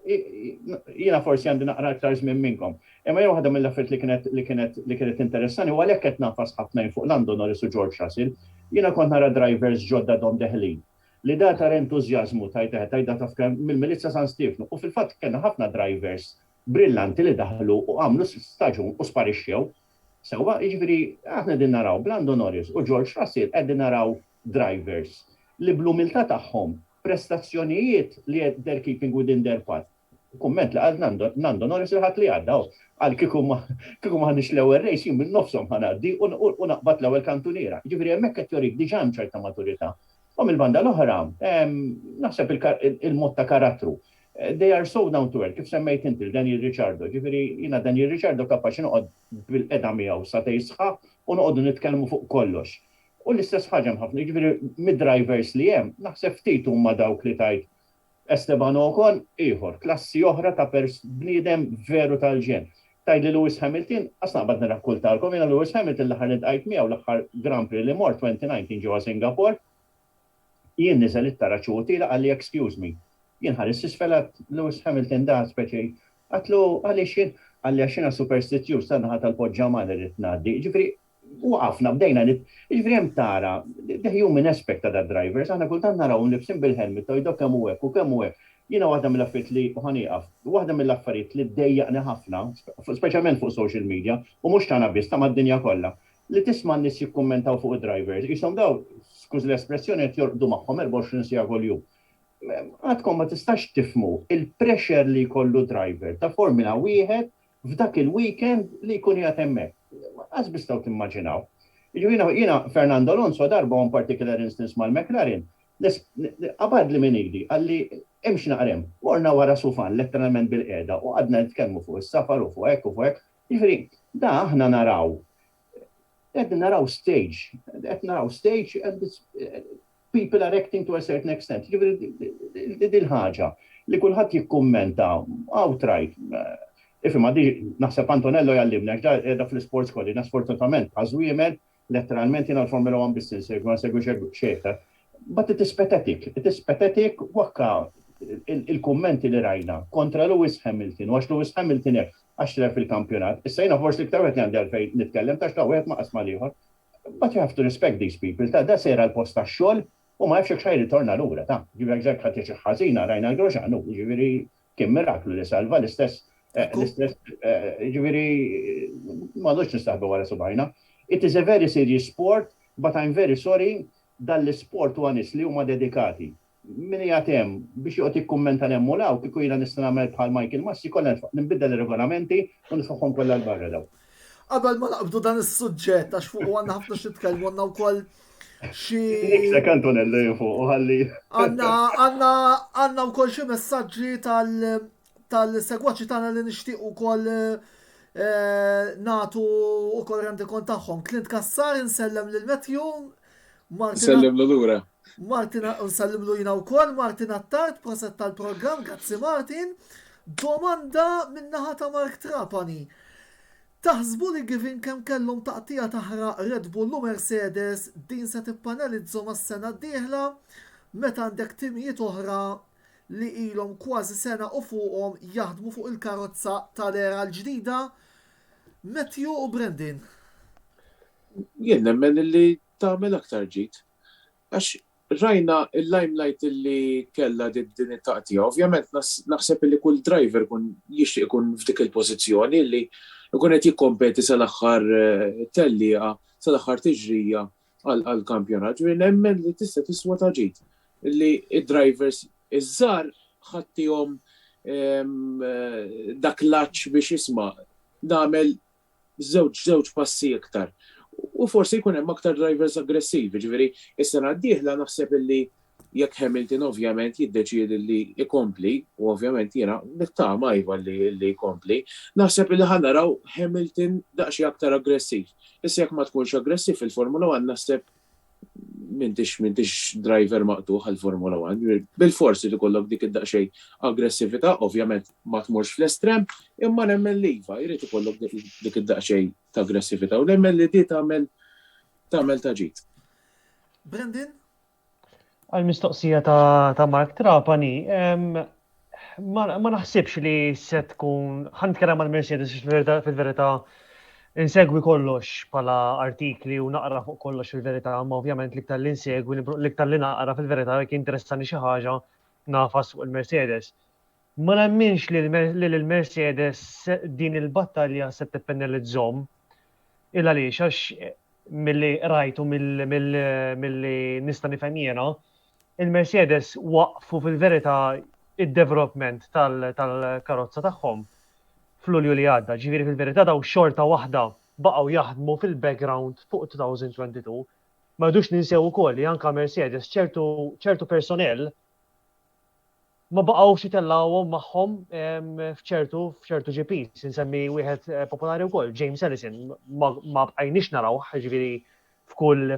Jiena forsi għandi naqra aktar żmien minnkom. Imma jew waħda mill-affarijiet li kienet interessanti u għalhekk qed nafas ħafna fuq Lando Norris u George Russell, jiena kont nara drivers ġodda Dom Deħlin. Li da tar entużjażmu tajda taf mill-Milizza San Stefano u fil-fatt kellna ħafna drivers brillanti li daħlu u għamlu staġun u sparixxew. Sewwa jiġifieri aħna din naraw Lando Norris u George Russell qegħdin naraw drivers li bl-umiltà tagħhom prestazzjonijiet li they're keeping within their path. Kumment li għal Lando Norris il-ħadd li għaddaw għal kieku ma ħanix l-ewwel rejs jien minnofshom ħanaddi u naqbad l-ewwel kantuniera. Jiġifieri hemmhekk qed jorik diġà hemm ċerta maturità. U mill-banda l-oħra, naħseb il-mod ta' karattru. They are so down to earth, kif semmejt inti Daniel Ricciardo. Ġifieri jiena Daniel Ricciardo kapaċi noqgħod bil-qeda miegħu sa sħaq u noqogħdu nitkellmu fuq kollox. U l-istess ħaġa ħafna, ġifieri mid-drivers li hemm, naħseb ftit huma dawk li tajt Esteban Ocon ieħor, klassi oħra ta' bniedem veru tal-ġen. Tajt li Lewis Hamilton, asna qbad nirrakkultalkom, jiena Lewis Hamilton l-aħħar nitqajt miegħu l-aħħar Grand Prix li mort 2019 ġewwa Singapore. Jien niżel it-tara ċuti għalli excuse me. Jien ħares isfela Lewis Hamilton da speċi. Għatlu għaliex jien għalli għaxina superstitius tanħat tal-poġġama li rrid ngħaddi. Ġifri waqafna bdejna ġifri hemm tara the human aspect ta' da drivers. Aħna kultant naraw nibsim bil-helmet u jdok kemm hekk u kemm hekk. Jiena waħda mill-affarijiet li ħanieqaf, waħda mill-affarijiet li ddejjaqni ħafna, speċjalment fuq social media, u mhux tagħna biss ta' mad-dinja kollha. Li tisma' n-nies jikkummentaw fuq id-drivers, jisom daw skuż l-espressjoni qed jorqdu magħhom 24 sija kuljum. għadkom ma tistax tifmu il-pressure li kollu driver ta' Formula 1 f'dak il-weekend li jkun jgħat hemmhekk. Għaz bistaw timmaġinaw. Jiena Fernando Alonso darba un particular instance mal-McLaren. Qabad li minn ili, għalli imx naqrem, morna wara sufan letteralment bil-qeda u għadna nitkellmu fuq is-safar u fuq hekk u fuq hekk. Jiġifieri, da aħna naraw. Qed naraw stage and people are acting to a certain extent. Jiġifieri dil-ħaġa li kulħadd jikkummenta outright. Ifima di naħseb Antonello jallimna, da fl-sports kolli, sfortunatament, għazwiemel, letteralment jina l-Formula 1 business, ma segwi xeħta. But it is pathetic wakka il-kommenti li rajna kontra Lewis Hamilton, għax Lewis Hamilton għax tref il-kampjonat. Issa jina forsi iktar għet għandi għalfej nitkellem, tax ta' għet ma' qasma liħor. But you have to respect these people, da sejra l-posta xol, u ma jafxek xaj ritorna l-ura, ta' ġivri għagġak ħatieċ ħazina, rajna l-groġanu, ġivri kim miraklu li salva l-istess ġiviri, madux nistaħbu għara subajna. It is a very serious sport, but I'm very sorry, dal-sport u għanis li huma dedikati. Minni għatem, biex juqti kommenta nemmulaw, kiku jina nistanamel bħal Michael Massi, kolla nbidda l-regolamenti u nisfaħom kolla l-barra daw. Qabel ma naqbdu dan is-suġġett għax fuq għandna ħafna xi nitkellmu għandna wkoll xi. Niksek Antonello fuq u ħalli. Għandna wkoll xi messaġġi tal-segwaċi tagħna li nixtieq ukoll nagħtu ukoll rendi kont tagħhom. Clint Kassar insellem lil Matthew, Nsellem l-lura. Martina nsellem lu jina wkoll, Martin Attart, proset tal-programm, grazzi Martin. Domanda min-naħa ta' Mark Trapani. Taħsbu li givin kemm kellhom taqtija taħraq Red Bull u Mercedes din se tippanelizzu mas-sena d-dieħla meta għandek timijiet oħra li ilhom kważi sena u fuqhom jaħdmu fuq il-karozza tal-era l-ġdida, Matthew u Brendan. Jien nemmen li tagħmel aktar ġid. Għax rajna il-limelight li kella din it-taqtija. Ovvjament naħseb li kull driver kun jixtieq ikun f'dik il-pożizzjoni li jkun qed jikkompeti sal-aħħar tellieqa, sal-aħħar tiġrija għall-kampjonat. Ġifieri nemmen li tista' tiswa ta' ġid. Li id-drivers iż-żgħar ħaddihom dak l-aċċ biex jisma' nagħmel żewġ passi iktar. U forsi jkun hemm aktar drivers aggressivi, ġifieri is-sena d-dieħla naħseb illi jekk Hamilton ovvjament jiddeċiedi li jkompli, u ovvjament jiena nittama iva li jkompli, naħseb illi ħanaraw Hamilton daqsxi aktar aggressiv. Issa jekk ma tkunx aggressiv fil-Formula 1 naħseb m'intix driver maqtuħ għall-Formula 1. Bil-forsi li kollok dik id-daqsxejn aggressività, ovvjament ma tmurx fl-estrem, imma nemmen li iva, jrid ikollok dik id-daqsxejn ta' aggressività u nemmen li di tagħmel ta' ġid. Brendan? Għal-mistoqsija ta' Mark Trapani, ma naħsibx li se tkun ħanitkellem mal-Mercedes fil-verità insegwi kollox pala artikli u naqra fuq kollox fil-verità, ma ovvjament liktar li insegwi, liktar li naqra fil-verità jekk interessani xi ħaġa nafas fuq il-Mercedes. Ma nemminx li l-Mercedes din il-battalja se tippennelizzhom illa għaliex għax milli rajtu milli nista' nifhem jiena, il-Mercedes waqfu fil-verità id-development tal-karozza tagħhom fl-Ulju li għadda, ġifieri fil-verità daw xorta waħda baqgħu jaħdmu fil-background fuq 2022. Ma rridux ninsew ukoll li anke Mercedes ċertu personnel ma baqgħux jitellgħuhom magħhom f'ċertu GPs. Insemmi wieħed popolari wkoll, James Ellison, ma bqajniex narawh, ġifieri f'kull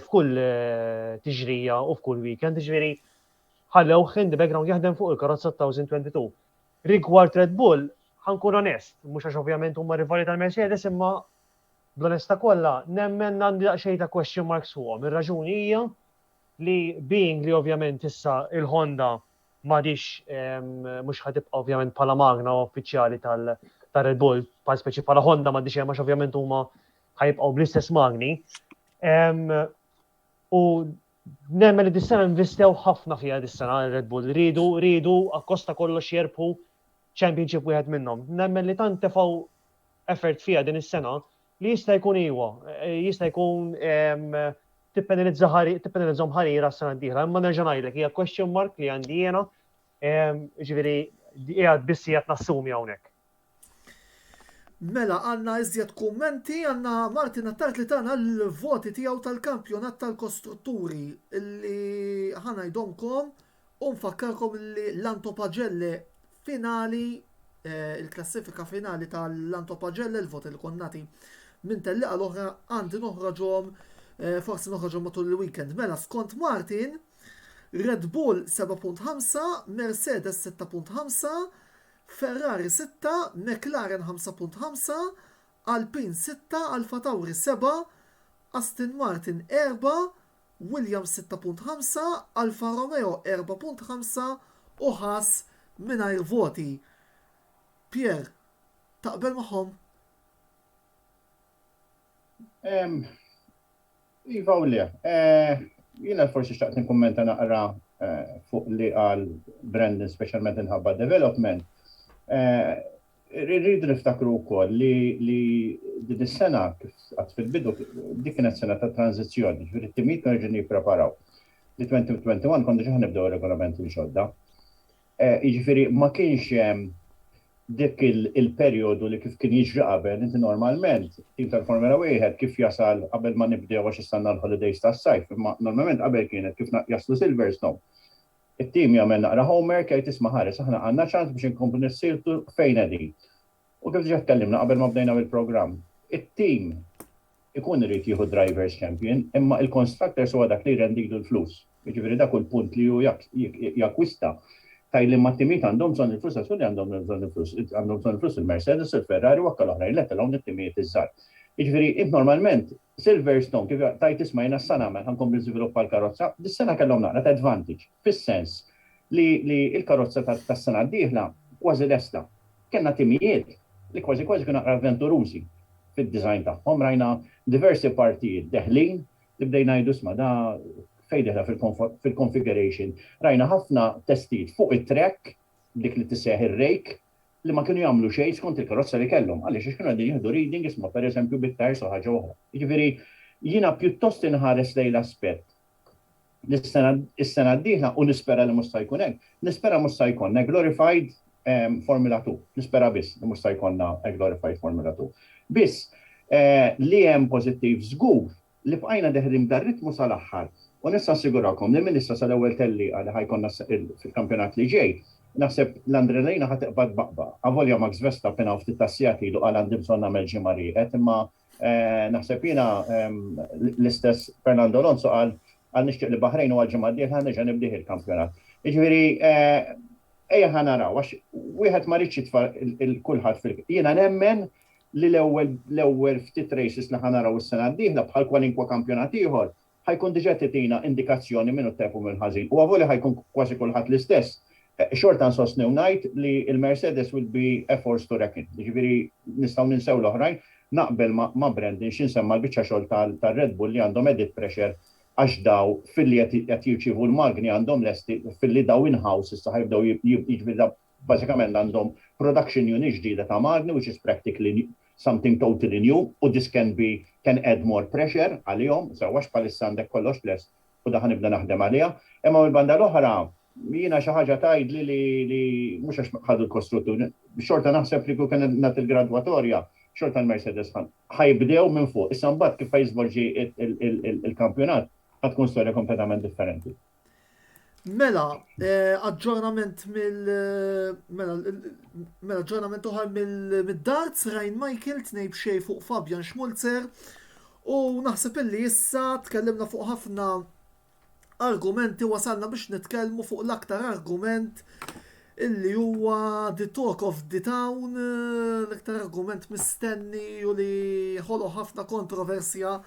tiġrija u f'kull weekend, ġifieri ħallewh in the background jaħdem fuq il-karozza 2022. Rigward Red Bull, ħankun onest, mhux għax ovvjament huma rivali tal-Mercedes, imma bl-onesta kollha nemmen għandi daqsxejn ta' question marks fuqhom. Ir-raġuni hija li being li ovvjament issa il-Honda m'għadix mhux ħatibqa' ovvjament bħala magna uffiċjali tal-Red Bull, bħal speċi bħala Honda m'għadix hemm għax ovvjament huma ħajbqgħu bl-istess magni. U nemmen li dis-sena investew ħafna fiha dis-sena Red Bull. Ridu akkosta kollox jerbħu championship wieħed minnhom. Nemmen li tant tefgħu effort fiha din is-sena li jista' jkun iwa, jista' jkun tippenalizzahom ħarira s-sena d-dieħla. Imma nerġa' ngħidlek hija question mark li għandi jiena Ġifieri, qiegħed biss qiegħed nassumi hawnhekk. Mela, għanna iżjed kummenti, għanna Martin Attart li tana l-voti tijaw tal-kampjonat tal-kostrutturi illi ħana jdonkom u nfakkarkom illi l-Antopagelle finali, il-klassifika finali tal-Antopagelle, il-voti li konnati minn telliqa l-oħra għandi noħraġom, forsi noħraġom matul il-weekend. Mela, skont Martin, Red Bull 7.5, Mercedes 6.5, Ferrari 6, McLaren 5.5, Alpine 6, Alfa Tauri 7, Aston Martin 4, Williams 6.5, Alfa Romeo 4.5 u Haas mingħajr voti. Pierre, taqbel magħhom? Iva u le. Jiena forsi xtaqt nikkummenta naqra fuq li għal Brandon speċjalment inħabba development. Rridu niftakru wkoll li din is-sena għad fil-bidu dik kienet sena ta' tranzizzjoni, ġifieri t-timijiet kienu ġejjin jippreparaw. Li 2021 kont diġà nibdew regolamenti ġodda. Jiġifieri ma kienx hemm dik il-perjodu li kif kien jiġri qabel, inti normalment tim tal-Formula 1 kif jasal qabel ma nibdew għax istanna l-holidays tas-sajf, imma normalment qabel kienet kif jaslu Silverstone. Il-tim jagħmel naqra homework jgħid isma' ħares aħna għandna ċans biex inkomplu nissirtu fejn qegħdin. U kif diġà tkellimna qabel ma bdejna bil-programm, it-tim ikun irid jieħu drivers champion, imma il-constructors huwa dak li jrendilu l-flus. Jiġifieri dak kull punt li hu jakkwista tajli ma t-timijiet għandhom bżonn il-flus, għasfulli għandhom bżonn il-flus il-Mercedes, il-Ferrari u għakka l-oħrajn l-etalhom it-timijiet iż-żgħar. Jiġifieri normalment Silverstone kif tajt ismajna s-sena għamel ħankom bil-żviluppa l-karozza, dis-sena kellhom naqra ta' advantage, fis-sens li il-karozza tas-sena d-dieħla kważi lesta. Kellna timijiet li kważi kienu naqra avventurużi fid-design tagħhom, rajna diversi partijiet deħlin li bdejna jgħidu isma' da fejn deħla fil-configuration. Rajna ħafna testijiet fuq it-track dik li tisseħ ir-rejk li ma kienu jagħmlu xejn skont il-karozza li kellhom, għaliex kienu qegħdin jieħdu reading isma' pereżempju bit-tires u ħaġa oħra. Jiġifieri jiena pjuttost inħares lejn l-aspett is-sena d-dieħla u nispera li mhux se jkun hekk. Nispera mhux se jkollna glorified Formula 2. Nispera biss li mhux se jkollna glorified Formula 2. Biss li hemm pożittiv żgur li bqajna deħdim dar-ritmu sal-aħħar. U nista' assigurakom li minn issa sal-ewwel telliqa li ħajkonna fil-kampjonat li ġej, naħseb l-Andrelina ħatqbad baqba. Avolja Max Verstappen għaw ftit tassijati lu għal għandim bżonn nagħmel ġimarijiet, imma naħseb jiena l-istess Fernando Alonso għal nixtieq li Baħrejn u għal ġimgħa ħaneġa nibdih il-kampjonat. Jiġifieri ejja ħanaraw għax wieħed ma rridx jitfa' il-kulħadd jiena nemmen li l-ewwel ftit races li ħanaraw is-sena d-dieħla bħal kwalinkwa kampjonat ieħor ħajkun diġà titina indikazzjoni minnu tepu minn ħażin. U għavoli ħajkun kważi kulħadd l-istess. Short and sostnew ngħid li il-Mercedes will be a force to reckon. Jiġifieri nistgħu ninsew l-oħrajn, naqbel ma' Brandon x'insemma l-biċċa xogħol tal-Red Bull li għandhom edit pressure għax daw fil-li qed jirċievu l-magni għandhom lesti fil-li daw in-house issa ħajbdew jiġifieri bażikament għandhom production unit ġdida ta' magni which is practically something totally new u this can add more pressure għalihom, sewwax bħalissa għandek kollox lest u da ħanibda naħdem għaliha. Imma mill-banda l-oħra jiena xi ħaġa tgħidli li mhux għax ħadu l-kostruttur, xorta naħseb li kien nagħti il-gradwatorja, xorta l-Mercedes ħajbdew minn fuq. Issa mbagħad kif ħajżvolġi il-kampjonat ħad tkun storja kompletament differenti. Mela, aġġornament aġġornament uħar mill-darts Ryan Michael tnejb xej fuq Fabian Schmulzer u naħseb illi issa tkellimna fuq ħafna argumenti wasalna biex nitkellmu fuq l-aktar argument illi huwa the talk of the town, l-aktar argument mistenni u li ħolo ħafna kontroversja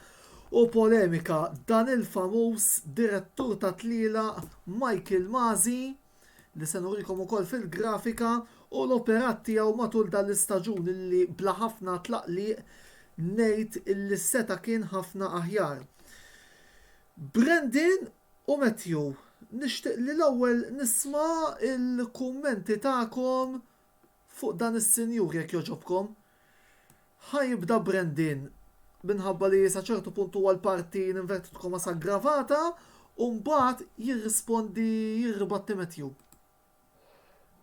u polemika. Dan il-famuż direttur ta' tlila Michael Masi li se nurikom ukoll fil-grafika u l-operat tiegħu matul dan l-istaġun illi bla ħafna tlaqliq ngħid illi seta kien ħafna aħjar. Brandon u Matthew, nixtieq li l-ewwel nisma' il-kummenti tagħkom fuq dan is-sinjur jekk jogħġobkom. Ħajibda Brandon minħabba li sa ċertu punt huwa l-parti ninvertitkom aggravata u mbagħad jirrispondi jirribatti Matthew.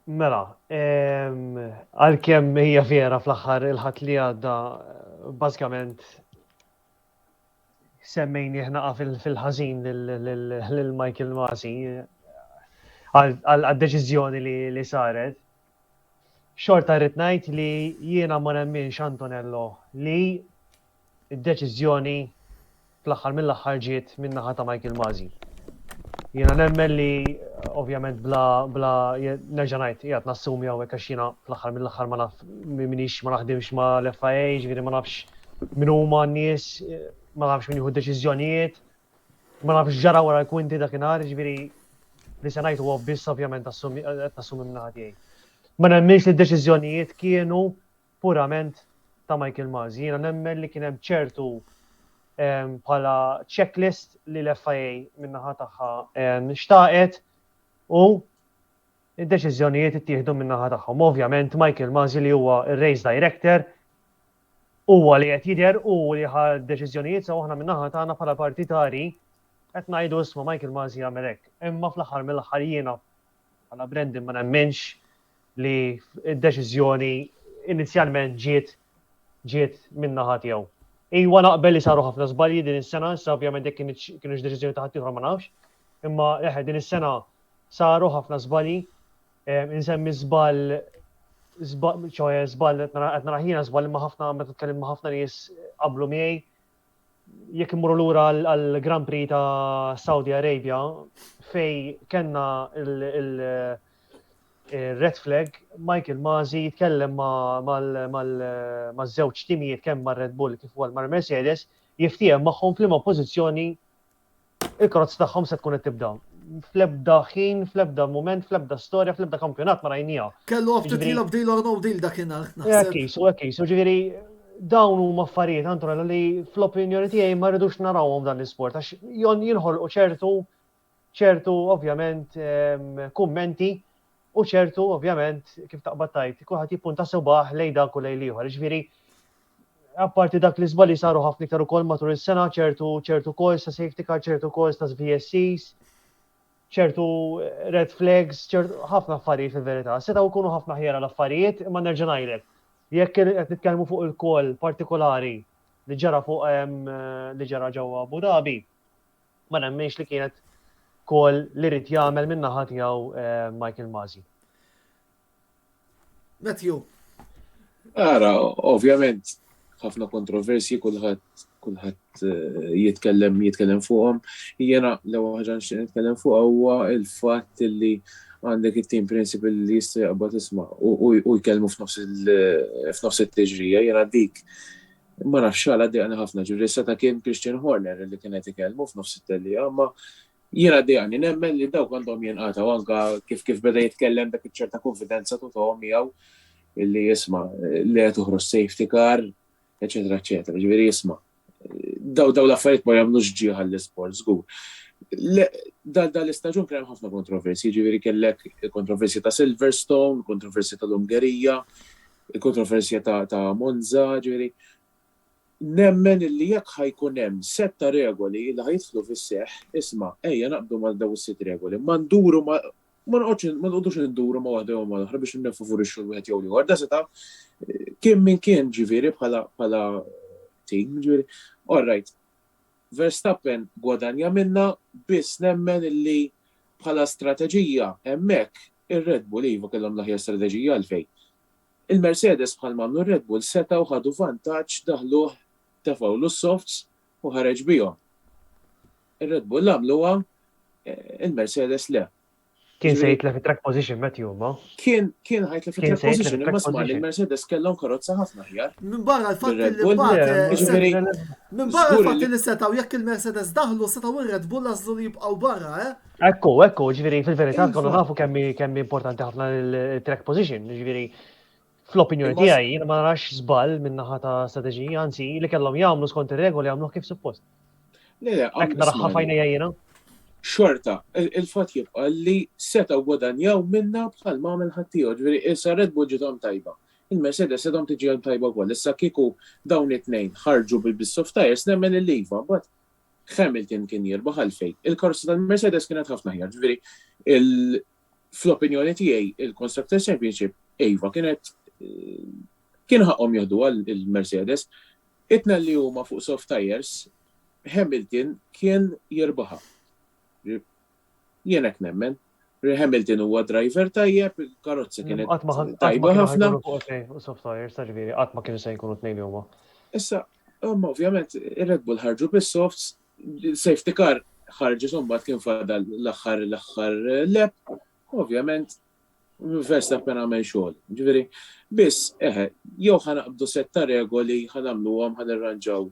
Mela, għal-kem hija vera fl-aħħar il-ħadd li għadda bażikament semmejni ħnaqa fil-ħażin lil Michael Masi għal-deċiżjoni li saret. Xorta rrid ngħid li jiena ma nemminx Antonello li d-deċiżjoni fl-aħħar mill-aħħar ġiet min-naħa ta' Michael Masi. Jiena nemmen li ovvjament bla nerġa' ngħid qiegħed nassumi hawnhekk għax jiena fl-aħħar mill-aħħar ma naħdimx ma l-FIA, ġifieri ma nafx min huma n-nies, ma nafx min jieħu deċiżjonijiet, ma nafx ġara wara l-kwinti dakinhar, ġifieri li se ngħid huwa biss ovvjament qed nassumi min-naħa tiegħi. Ma nemmenx li d-deċiżjonijiet kienu purament ta' Michael Masi. Jiena nemmen li kien hemm ċertu bħala checklist li l-FIA min-naħa tagħha xtaqet u id-deċiżjonijiet ittieħdu min-naħa tagħhom. Ovvjament Michael Masi li huwa ir-race director huwa li qed jidher u li ħa deċiżjonijiet sew aħna min-naħa tagħna bħala partitari qed ngħidu isma' Michael Masi jagħmel hekk. Imma fl-aħħar mill-aħħar jiena bħala Brendan ma nemmenx li d-deċiżjoni inizjalment ġiet min-naħa tiegħu. Iwa naqbel li saru ħafna żbalji din is-sena, issa ovvjament jekk kienux deċiżjoni ta' ħadd ieħor ma nafx, imma din is-sena saru ħafna żbalji, insemmi żball qed nara ħina żball imma ħafna meta tkellem ma' ħafna nies qablu miegħi. Jekk immorru lura għall Grand Prix ta' Saudi Arabia fej kellna il-red flag, Michael Masi jitkellem maż-żewġ timijiet kemm mar-Red Bull kif ukoll mar-Mercedes jiftiehem magħhom f'liema pożizzjoni il-karozza tagħhom se tkun qed tibda. Fl-ebda ħin, fl-ebda mument, fl-ebda storja, fl-ebda kampjonat ma rajnija. Kellu ftit deal or no deal dakinhar. So ġifieri dawn huma affarijiet Antonello li fl-opinjoni tiegħi ma rridux narawhom dan l-isport għax jinħolqu ċertu ovvjament kummenti u ċertu, ovvjament, kif taqbad tajt, kulħadd jippunta sebaħ lejn dak u lejn ieħor. Ġifieri, apparti dak li żbalji saru ħafna iktar ukoll matul is-sena, ċertu calls ta' safety car, ċertu calls ta' VSCs, ċertu red flags, ċertu ħafna affarijiet fil-verità. Setgħu jkunu ħafna ħjara l-affarijiet, imma nerġa' ngħidlek. Jekk qed nitkellmu fuq il-call partikolari li ġara fuq li ġara ġewwa Abu Dhabi, ma nemmenx li kienet call li rrid jagħmel min-naħa tiegħu Michael Masi. Matthew. Ara, ovvjament, ħafna kontroversji kulħadd jitkellem fuqhom. Jiena l-ewwel ħaġa nixtieq nitkellem fuqha huwa l-fatt li għandek it-team principal li jista' jaqbad isma' u jkellmu f'nofs it-tiġrija. Jiena dik ma nafx għal għaddejqani ħafna ġifieri seta' kien Christian Horner li kien qed ikellmu f'nofs it-tellija, ma jiena għaddejqani nemmen li dawk għandhom jinqatgħu anke kif beda jitkellem dak iċ-ċerta konfidenza tuthom miegħu illi jisma' li qed toħroġ safety car, eċetera, eċetera. Ġifieri jisma' daw l-affarijiet ma jagħmlux ġieħ għall-isport żgur. Dal-istaġun kien hemm ħafna kontroversji, ġifieri kellek kontroversja ta' Silverstone, kontroversja tal-Ungerija, kontroversja ta' Monza, ġifieri. Nemmen illi jekk ħajkun hemm setta regoli li ħajidħlu fis-seħħ, isma' ejja naqbdu mal daw is-sitt regoli, ma nduru ma nqogħdux induru ma waħda jew ma l-oħra biex inneffavorixxu l-wieħed jew ieħor. Da seta' kien min kien ġifieri bħala team, ġifieri. All right. Verstappen gwadanja minna biss nemmen illi bħala strateġija hemmhekk ir-Red Bull iva kellhom l-aħjar strateġija għalfejn. Il-Mercedes bħal mamlu Red Bull setgħu ħadu vantaġġ daħluh tefgħu l-softs u ħareġ bihom. Ir-Red Bull għamluha, il-Mercedes le. Kien se jitlef track position Matthew, ma? Kien ħajtlef track position, imma sma' il-Mercedes kellhom karozza ħafna ħjar. Minn barra l-fatt li setgħu jekk il-Mercedes daħlu setgħu ir-Red Bull għażlu li jibqgħu barra, Ekku, ġifieri fil-verità konna nafu kemm importanti ħafna il-track position, ġifieri fl-opinjoni tiegħi jiena ma narax żball min-naħa ta' strateġija, anzi li kellhom jagħmlu skont ir-regoli jagħmluh kif suppost. Hekk nara ħafajna jiena. Xorta, il-fatt jibqa' li setgħu gwadanjaw minna bħal m'għamel ħadd ieħor, ġifieri issa Red Bull ġiethom tajba. Il-Mercedes sedhom tiġihom tajba wkoll. Issa kieku dawn it-tnejn ħarġu bil-soft tires nemmen il-liva, but Hamilton kien jirbaħ għalfejn. Il-karozza tal-Mercedes kienet ħafna ħjar, ġifieri fl-opinjoni tiegħi il-Constructors Championship iva kien ħaqhom jieħdu għal il-Mercedes, itna li huma fuq soft tires, Hamilton kien jirbaħa. Jien hekk nemmen. Hamilton huwa driver tajjeb, il-karozza kienet tajba ħafna. Soft tires, taġviri, qatt ma kienu se jkunu tnejn huma. Issa, ovvjament, ir-Red Bull ħarġu bis-softs, safety car ħarġu mbagħad kien fadal l-aħħar lep, ovvjament Verstappen għamel xogħol. Ġifieri, biss jew ħanaqbdu setta regoli ħanamluhom ħanirranġaw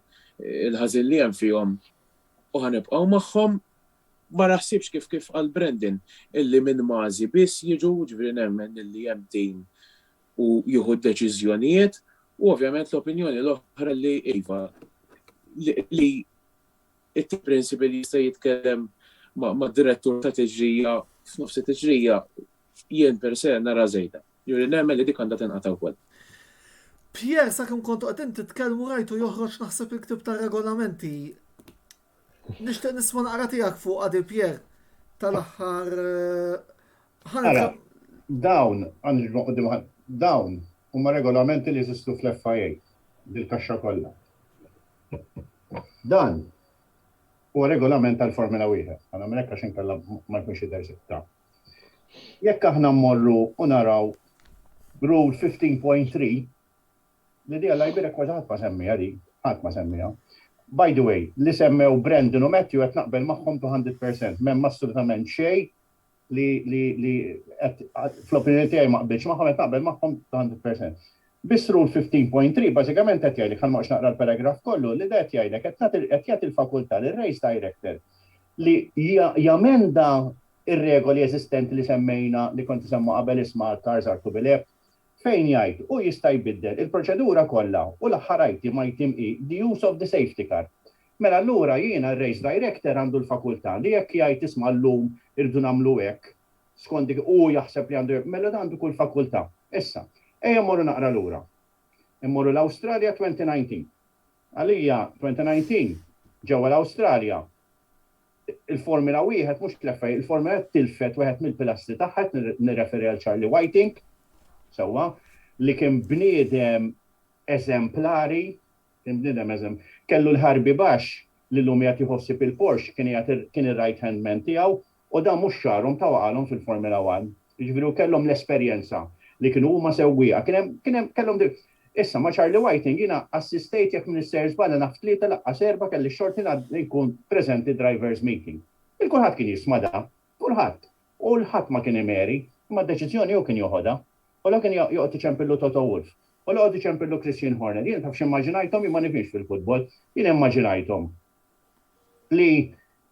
il-ħażin li hemm fihom u ħanibqgħu magħhom. Ma naħsibx kif għal Brendan illi minn mażi biss jiġu ġifieri nemmen illi hemm tim u jieħu deċiżjonijiet u ovvjament l-opinjoni l-oħra li iva li it-principal jista' jitkellem ma' direttur ta' tiġrija f'nofs it-tiġrija jien per se nara żejda. Ġifieri nemmen li dik għandha tinqata' wkoll. Pierre, sakemm kontu qed inti titkellmu rajtu joħroġ naħseb il-ktib ta' regolamenti. Nixtieq nisma' naqra tiegħek fuq għadi Pierre tal-aħħar dawn huma regolamenti li jeżistu fl-FIA dil-kaxxa kollha. Dan huwa regolament tal-Formula 1. Għandna minn hekk għax inkella ma jkunx id-dersetta. Jekk aħna mmorru u naraw Rule 15.3 li di għallajbirek kważi ħadd ma semmija di, ħadd ma semmija. By the way, li semmew Brendan u Matthew qed naqbel magħhom 200%, m'hemm assolutament xejn li fl-opinjoni tiegħi ma qbilx magħhom qed naqbel magħhom 200%. Biss Rule 15.3 bażikament qed jgħidlek ħalma naqra l-paragraf kollu li qed jgħidlek qed jagħti l-fakultà lir-race director li jamenda ir-regoli eżistenti li semmejna li kont semmu qabel isma' cars are to be left fejn jgħid u jista' jbiddel il-proċedura kollha u l-aħħar item the use of the safety car. Mela allura jiena r-race director għandu l-fakultà li jekk jgħid isma' llum irdu nagħmlu hekk skont dik u jaħseb li għandu mela għandu kull fakultà. Issa, ejja mmorru naqra lura. Immorru l-Awstralja 2019. Għalija 2019 ġewwa l-Awstralja il-Formula 1 mhux tleffej, il-Formula tilfet wieħed mill-pilastri tagħha nirreferi għal Charlie Whiting. Sewwa li kien bniedem eżemplari, kellu l-ħarbi baxx li l-lum jagħti jħossib il-Porsche kien ir-right hand man tiegħu u dan mhux xarhom ta' waqalhom fil-Formula 1. Jiġifieri kellhom l-esperjenza li kienu huma sewwieqa. Kellhom issa ma' Charlie Whiting jiena assistejt jekk Minister żballa naf tlieta laqqas erba' kelli xorti jkun preżenti drivers meeting. Il-kulħadd kien jisma' da, kulħadd. U l-ħadd ma kien imeri, imma d-deċiżjoni jew kien joħodha. U l kien joqgħod iċempillu Toto Wolff. U l-għod iċempillu Christian Horner. Jien tafx immaġinajthom imma nifhimx fil-futbol. Jien immaġinajthom li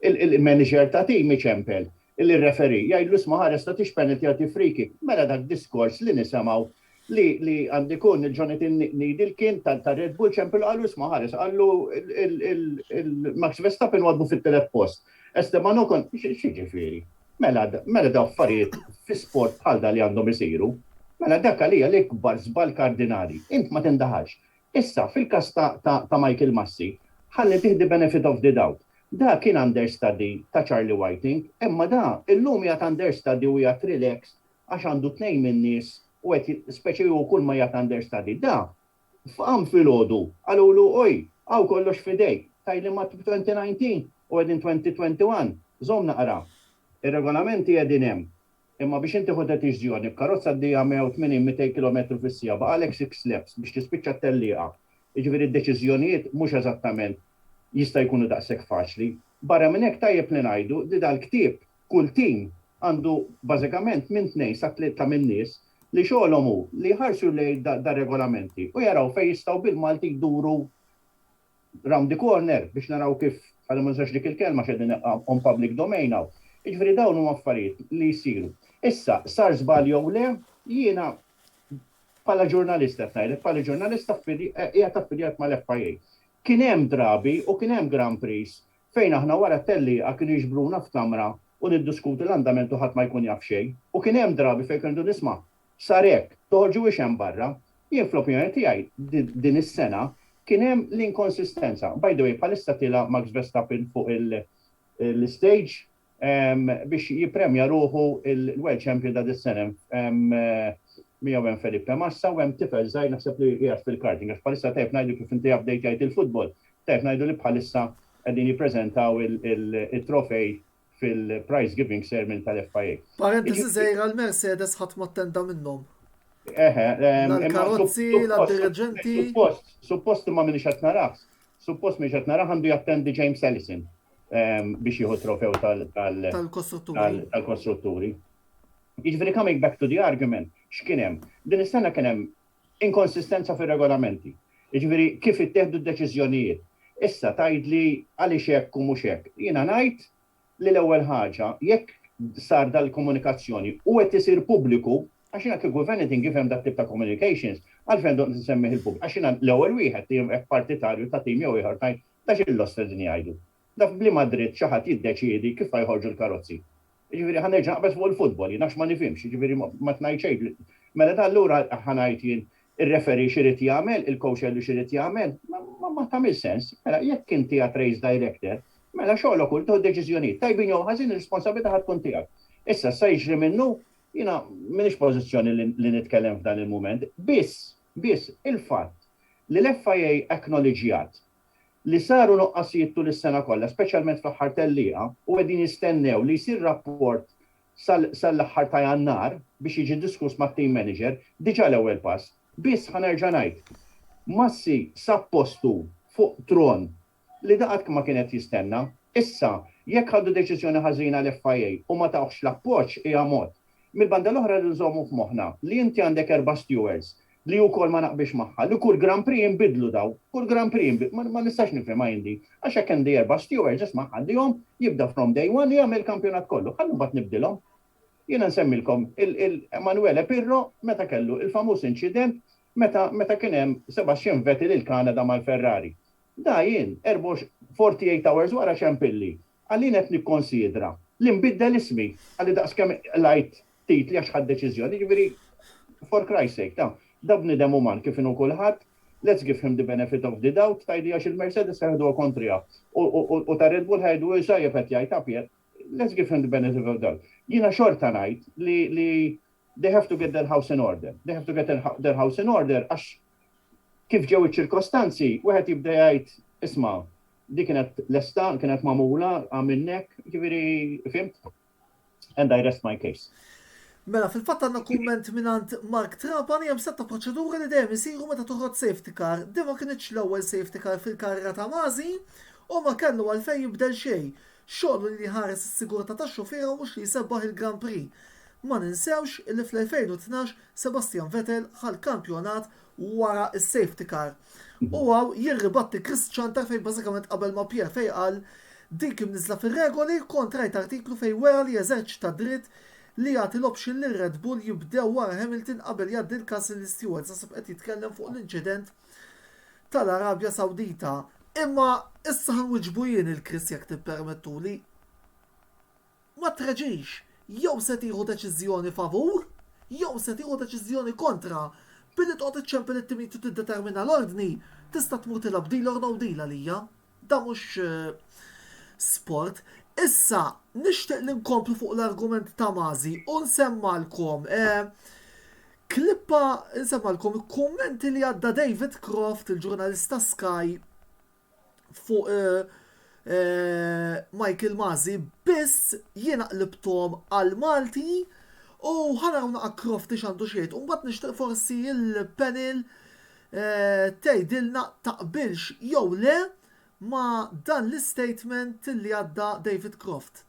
il-manager ta' tim iċempel, il-referi jgħidlu isma' ħares ta' tix penalty jagħti free kick. Mela dak diskors li nisimgħu li għandi kun il-Jonathan Needle kien ta' Red Bull ċempillu għallu isma' ħares għallu il-Max Verstappen wadbu fit-telet post. Esteban Ocon x'jiġifieri. Mela da' affarijiet fi sport bħal da li għandhom isiru. Mela dak għalija l-ikbar żball kardinali. Int ma tindaħax. Issa fil-każ ta' Michael Massi, ħalli tieħdi benefit of the doubt. Da kien understudy ta' Charlie Whiting, imma da illum jagħt understudy u jagħt relax għax għandu tnejn min-nies u qed speċi u kull ma jagħt understudy. Da f'qam filgħodu qalulu oj, hawn kollox f'idejk, tajli ma' 2019 u qegħdin 2021. Żomm naqra. Ir-regolamenti qegħdin hemm. Imma biex inti ħodha deċiżjoni b'karozza għaddejja 180-200 km fis-sija baqalek 6 laps biex tispiċċa tellieqa. Jiġifieri d-deċiżjonijiet mhux eżattament jista' jkunu daqshekk faċli. Barra minn hekk tajjeb li ngħidu li dal-ktieb kull tim għandu bażikament minn 2 sa 3 min-nies li xogħolhom hu li jħarsu lejn dar-regolamenti u jaraw fejn jistgħu bil-Malti jduru round the corner biex naraw kif ħalli ma nsax dik il-kelma x'qegħdin on public domain hawn. Jiġifieri dawn huma affarijiet li jsiru. Issa, sar żball jew le, jiena bħala ġurnalista ngħidlek, bħala ġurnalista qiegħed affidjat mal-FIA. Kien hemm drabi u kien hemm Grand Prix fejn aħna wara t-tellieqa kienu jiġbruna f'kamra u niddiskutu l-andament u ħadd ma jkun jaf xejn. U kien hemm drabi fejn kienu nisma' sar hekk, toħorġu wiex hemm barra. Jien fl-opinjoni tiegħi din is-sena kien hemm l-inkonsistenza. By the way, bħalissa tilha Max Verstappen fuq l-stage biex jipremja ruħu il-World Champion da dis-sena. Miegħu hemm Felipe Massa u hemm tifel żgħir naħseb li qiegħed fil-karting. Għax bħalissa tgħid ngħidu kif inti update jgħid il-futbol. Tgħid ngħidu li bħalissa qegħdin jippreżentaw il-trofej fil-prize giving ceremony tal-FIA. Parentesi żgħira l-Mercedes ħadd ma attenda minnhom. L-karozzi, l-dirigenti. Suppost ma minix qed narah. Suppost minix qed narah għandu jattendi James Ellison biex jieħu trofew tal-kostrutturi. Jiġifieri coming back to the argument, x'kien hemm? Din is-sena kien hemm inkonsistenza fir-regolamenti. Jiġifieri kif ittieħdu d-deċiżjonijiet. Issa tgħidli għaliex hekk u mhux hekk. Jiena ngħid li l-ewwel ħaġa jekk sar dal-komunikazzjoni u qed isir pubbliku, għax jiena kieku anything give hemm dat tip ta' communications, għalfejn dont nsemmiħ il-pubbliku. Għax jiena l-ewwel wieħed hekk partitarju ta' tim jew ieħor tajt ta' xil-lost din jgħidu. Dak bli Madrid xi ħadd jiddeċiedi kif jħorġu l-karozzi. Jiġifieri ħanerġa' naqbes fuq il-futbol, jien għax ma nifhimx, jiġifieri ma tngħid xejn. Mela ta' allura ħanajt jien ir-referi x'irid jagħmel, il-coach għallu x'irid jagħmel, ma tagħmel sens. Mela jekk inti għad race director, mela xogħolok u tieħu deċiżjonijiet. Tajbin jew ħażin ir-responsabilità ħadd tkun tiegħek. Issa sa jiġri minnu, jiena m'iniex pożizzjoni li nitkellem f'dan il-mument, biss il-fatt li l-FIA acknowledġjat li saru nuqqasijiet tul is-sena kollha, speċjalment fl-aħħar tal-liqa, u qegħdin jistennew li jsir rapport sal-aħħar ta' Jannar biex jiġi diskuss mat-team manager, diġà l-ewwel pass. Biss ħanerġa' ngħid. Massi sappostu fuq tron li daqat ma kienet jistenna, issa jekk ħaddu deċiżjoni ħażina l-FIA u ma tawx l-appoġġ hija mod. Mill-banda l-oħra li nżommu f'moħħna li inti għandek 4 stewards li wkoll ma naqbix magħha, li kull Grand Prix jinbidlu daw, kull Grand Prix ma nistax nifhem għandi. Għax hekk għandi 4 stewards isma' ħaddihom jibda from day one jagħmel kampjonat kollu, ħallu mbagħad nibdilhom. Jiena nsemmilkom il-Emanuele Pirro meta kellu il-famuż inċident meta kien hemm Sebastian Vettel il-Kanada mal-Ferrari. Da jien 48 hours wara ċempilli. Għallin qed nikkonsidra li nbiddel ismi għalli daqskemm lajt titli għax ħadd deċiżjoni, jiġifieri for Christ's sake, da bnidem uman kif inhu kulħadd, let's give him the benefit of the doubt, tajdi għax il-Mercedes ħajdu kontrija. U ta' Red Bull ħajdu jisajja qed jgħid apjet, let's give him the benefit of the doubt. Jiena xorta ngħid li they have to get their house in order. They have to get their house in order għax kif ġew iċ-ċirkostanzi, wieħed jibda jgħid isma' di kienet lesta, kienet magħmula għamilnek, jiġifieri fimt? And I rest my case. Mela, fil-fatt għandna kumment minant Mark Trapani hemm setta proċeduri li dejjem isiru meta toħroġ safety car. Din ma kienx l-ewwel safety car fil-karriera ta' Masi u ma kellu għalfejn jibdel xejn. Xogħol li ħares is-sigurtà tax-xufiera mhux li jsebbaħ il-Grand Prix. Ma ninsewx li fl-2012 Sebastian Vettel ħal kampjonat wara is-safety car. U għaw jirribatti Chris Chanter fejn bażikament qabel ma Pierre fejn qal din kien niżla fir-regoli kontrajt artiklu fejn wera li jeżerċita dritt li jagħti l-option li Red Bull jibdew wara Hamilton qabel jgħaddi l-każ l-stewards nasib qed jitkellem fuq l-inċident tal-Arabja Sawdita. Imma issa ħanwiġbu jien il-Chris jekk tippermettuli. Ma treġix, jew se tieħu deċiżjoni favur, jew se tieħu deċiżjoni kontra. Billi tqgħod iċċempel it-timitu tiddetermina l-ordni, tista' tmur tilab deal or no deal għalija. Da mhux sport. Issa, nixtieq li nkomplu fuq l-argument ta' Masi u nsemmalkom il-kummenti li għadda David Croft, il-ġurnalista Sky, fuq Michael Masi, biss jiena qlibtom għal Malti u ħanaw naqa' Croft ix għandu xejn. U mbagħad nixtieq forsi il-panel tgħidilna taqbilx jew le ma dan l-statement li għadda David Croft.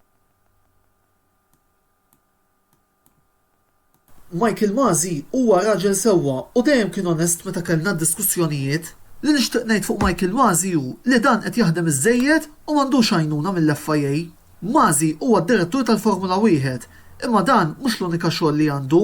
Michael Masi huwa raġel sewwa u dejjem kien onest meta kellna diskussjonijiet. Li nixtieq ngħid fuq Michael Masi hu li dan qed jaħdem iżejjed u m'għandux għajnuna mill-FIA. Masi huwa d-direttur tal-Formula 1, imma dan mhux l-unika xogħol li għandu.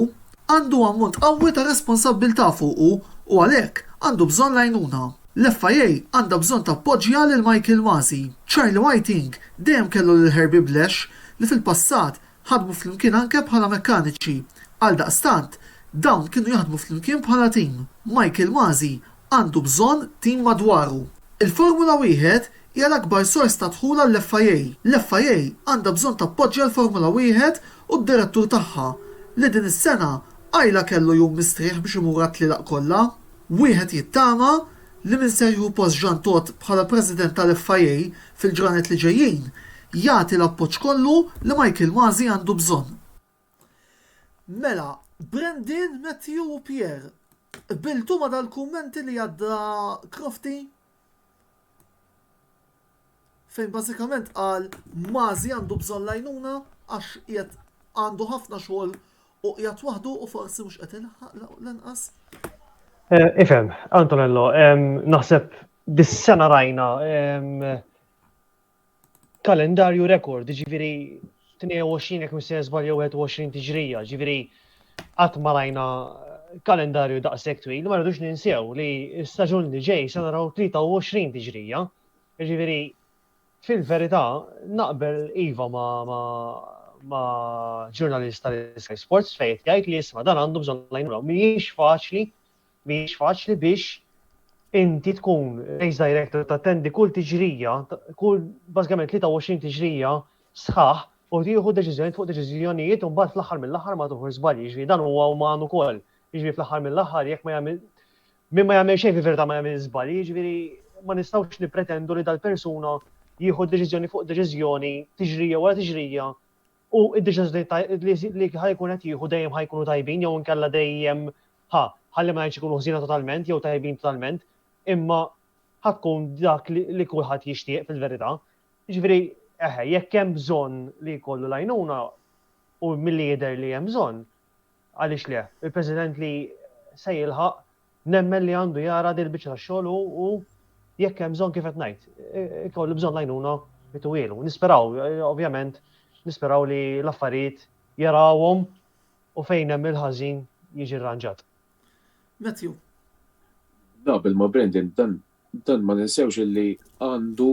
Għandu ammont qawwi ta' responsabbiltà fuqu u għalhekk għandu bżonn l-għajnuna. L-FIA għandha bżonn tappoġġja lil Michael Masi. Charlie Whiting dejjem kellu lil Herbie Blesh li fil-passat ħadmu flimkien anke bħala mekkaniċi. Għaldaqstant, dawn kienu jaħdmu flimkien bħala tim. Michael Masi għandu bżonn tim madwaru. Il-Formula 1 hija l-akbar sors ta' dħul għall-FIA. L-FIA għandha bżonn tappoġġja l-Formula 1 u d-direttur tagħha li din is-sena għajla kellu jum mistrieħ biex imur għat-tlielaq kollha. Wieħed jittama li min se jieħu post Jean Todt bħala President tal-FIA fil-ġranet li ġejjin jagħti l-appoġġ kollu li Michael Masi għandu bżonn. Mela, Brendan, Matthew u Pierre, biltu ma dal-kummenti li għadda Crofty? Fejn bażikament qal Masi għandu bżonn lajnuna għax qiegħed għandu ħafna xogħol u qiegħed waħdu u forsi mhux qed ilħaq l-inqas. Ifhem, Antonello, naħseb dis-sena rajna kalendarju rekord, ġifieri 22 jekk misser żbalja 21 tiġrija, ġifieri qatt ma rajna kalendarju daqshekk twil, ma rridux ninsew li s-staġun li ġej se naraw 23 tiġrija. Ġifieri fil-verità naqbel iva ma ġurnalista tal-Sky Sports fejn jgħid li isma' dan għandu bżonn lajnuna. Mhijiex faċli biex inti tkun race director tattendi kull tiġrija, kull bażikament 23 tiġrija sħaħ u tieħu deċiżjonijiet fuq deċiżjonijiet u mbagħad fl-aħħar mill-aħħar ma toħor żbalji. Ġifieri dan huwa uman ukoll. Ġifieri fl-aħħar mill-aħħar jekk ma jagħmel min ma jagħmel xejn fil-verità ma jagħmel żbalji, ġifieri ma nistgħux nippretendu li dal-persuna jieħu deċiżjoni fuq deċiżjoni tiġrija wara tiġrija u id-deċiżjoni li ħajkun qed jieħu dejjem ħajkunu tajbin jew inkella dejjem ħalli ma jgħidx ikunu ħżina totalment jew tajbin totalment, imma ħatkun dak li kulħadd jixtieq fil-verità. Ġifieri jekk hemm bżonn li jkollu lajnuna u milli jidher li hemm bżonn, għaliex le, il-President li se jilħaq nemmen li għandu jara dil biċċa tax-xogħol u jekk hemm bżonn kif qed ngħid, ikollu bżonn lajnuna bitwielu. Nisperaw, ovvjament, nisperaw li l-affarijiet jarawhom u fejn hemm il-ħażin jiġi rranġat. Matthew. Naqbel ma' Brendan, dan ma ninsewx li għandu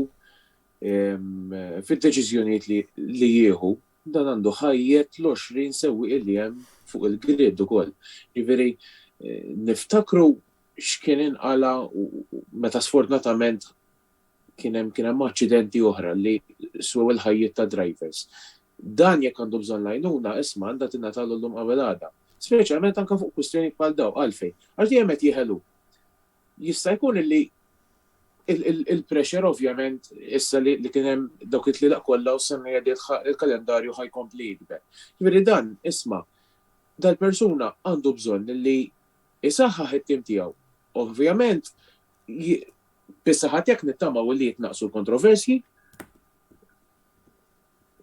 fid-deċiżjonijiet li jieħu, dan għandu ħajjet l-20 sewwieq li hemm fuq il-grid ukoll. Ġifieri niftakru x'kien inqala meta sfortunatament kien hemm aċċidenti oħra li swew il-ħajjiet ta' drivers. Dan jekk għandu bżonn lajnuna isma' għandha tingħatalu llum qabel għada. Speċjalment anke fuq kwistjoni bħal dawn għalfejn. Għax dejjem qed jieħelu. Jista' jkun li il-pressure ovvjament issa li kien hemm dawk it-tlielaq kollha u semma il-kalendarju ħajkompli jikber. Ġifieri dan isma' dal-persuna għandu bżonn li isaħħaħ it-tim tiegħu. Ovvjament bis-saħħat jekk nittamaw li jitnaqsu l-kontroversji.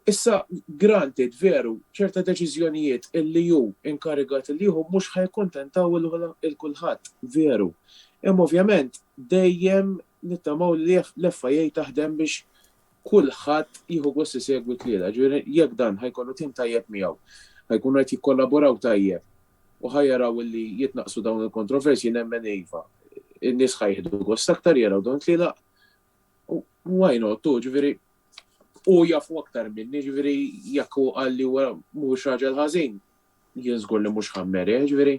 Issa granted veru ċerta deċiżjonijiet illi hu inkarigat li jieħu mhux ħajkontentaw il-kulħadd veru. Hemm ovvjament dejjem nittamaw li l-FIA taħdem biex kulħadd jieħu gost isegwi tliela. Ġifieri jekk dan ħajkollu tim tajjeb miegħu, ħajkunu qed jikkollaboraw tajjeb u ħajjaraw li jitnaqsu dawn il-kontroversji nemmen iva. In-nies ħajħdu gost aktar jaraw dawn tliela. Why not? Ġifieri u jafu aktar minni, ġifieri jekk hu qal li huwa mhux raġel ħażin, jien żgur li mhux ħammer, ġifieri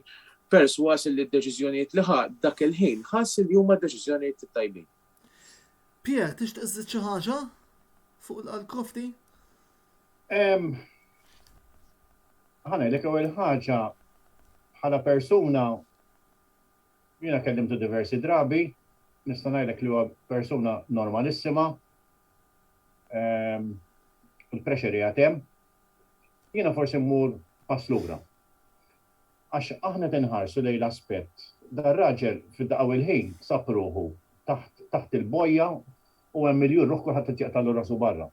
perswas li d-deċiżjonijiet li dak il-ħin ħass li huma d-deċiżjonijiet tajbin. Pierre, tixtieq iżid xi ħaġa fuq il-Crofty? Ħanejlek ewwel ħaġa bħala persuna jiena kellimtu diversi drabi, nista' ngħidlek li huwa persuna normalissima. Il-pressure jgħatem, jiena forsi mmur pass lura. Għax aħna tinħarsu lejn l-aspett. Dar-raġel fid-daqgħu il-ħin sab ruħu taħt il-bojja u hemm miljun ruħ kulħadd qed jaqtalu rasu barra.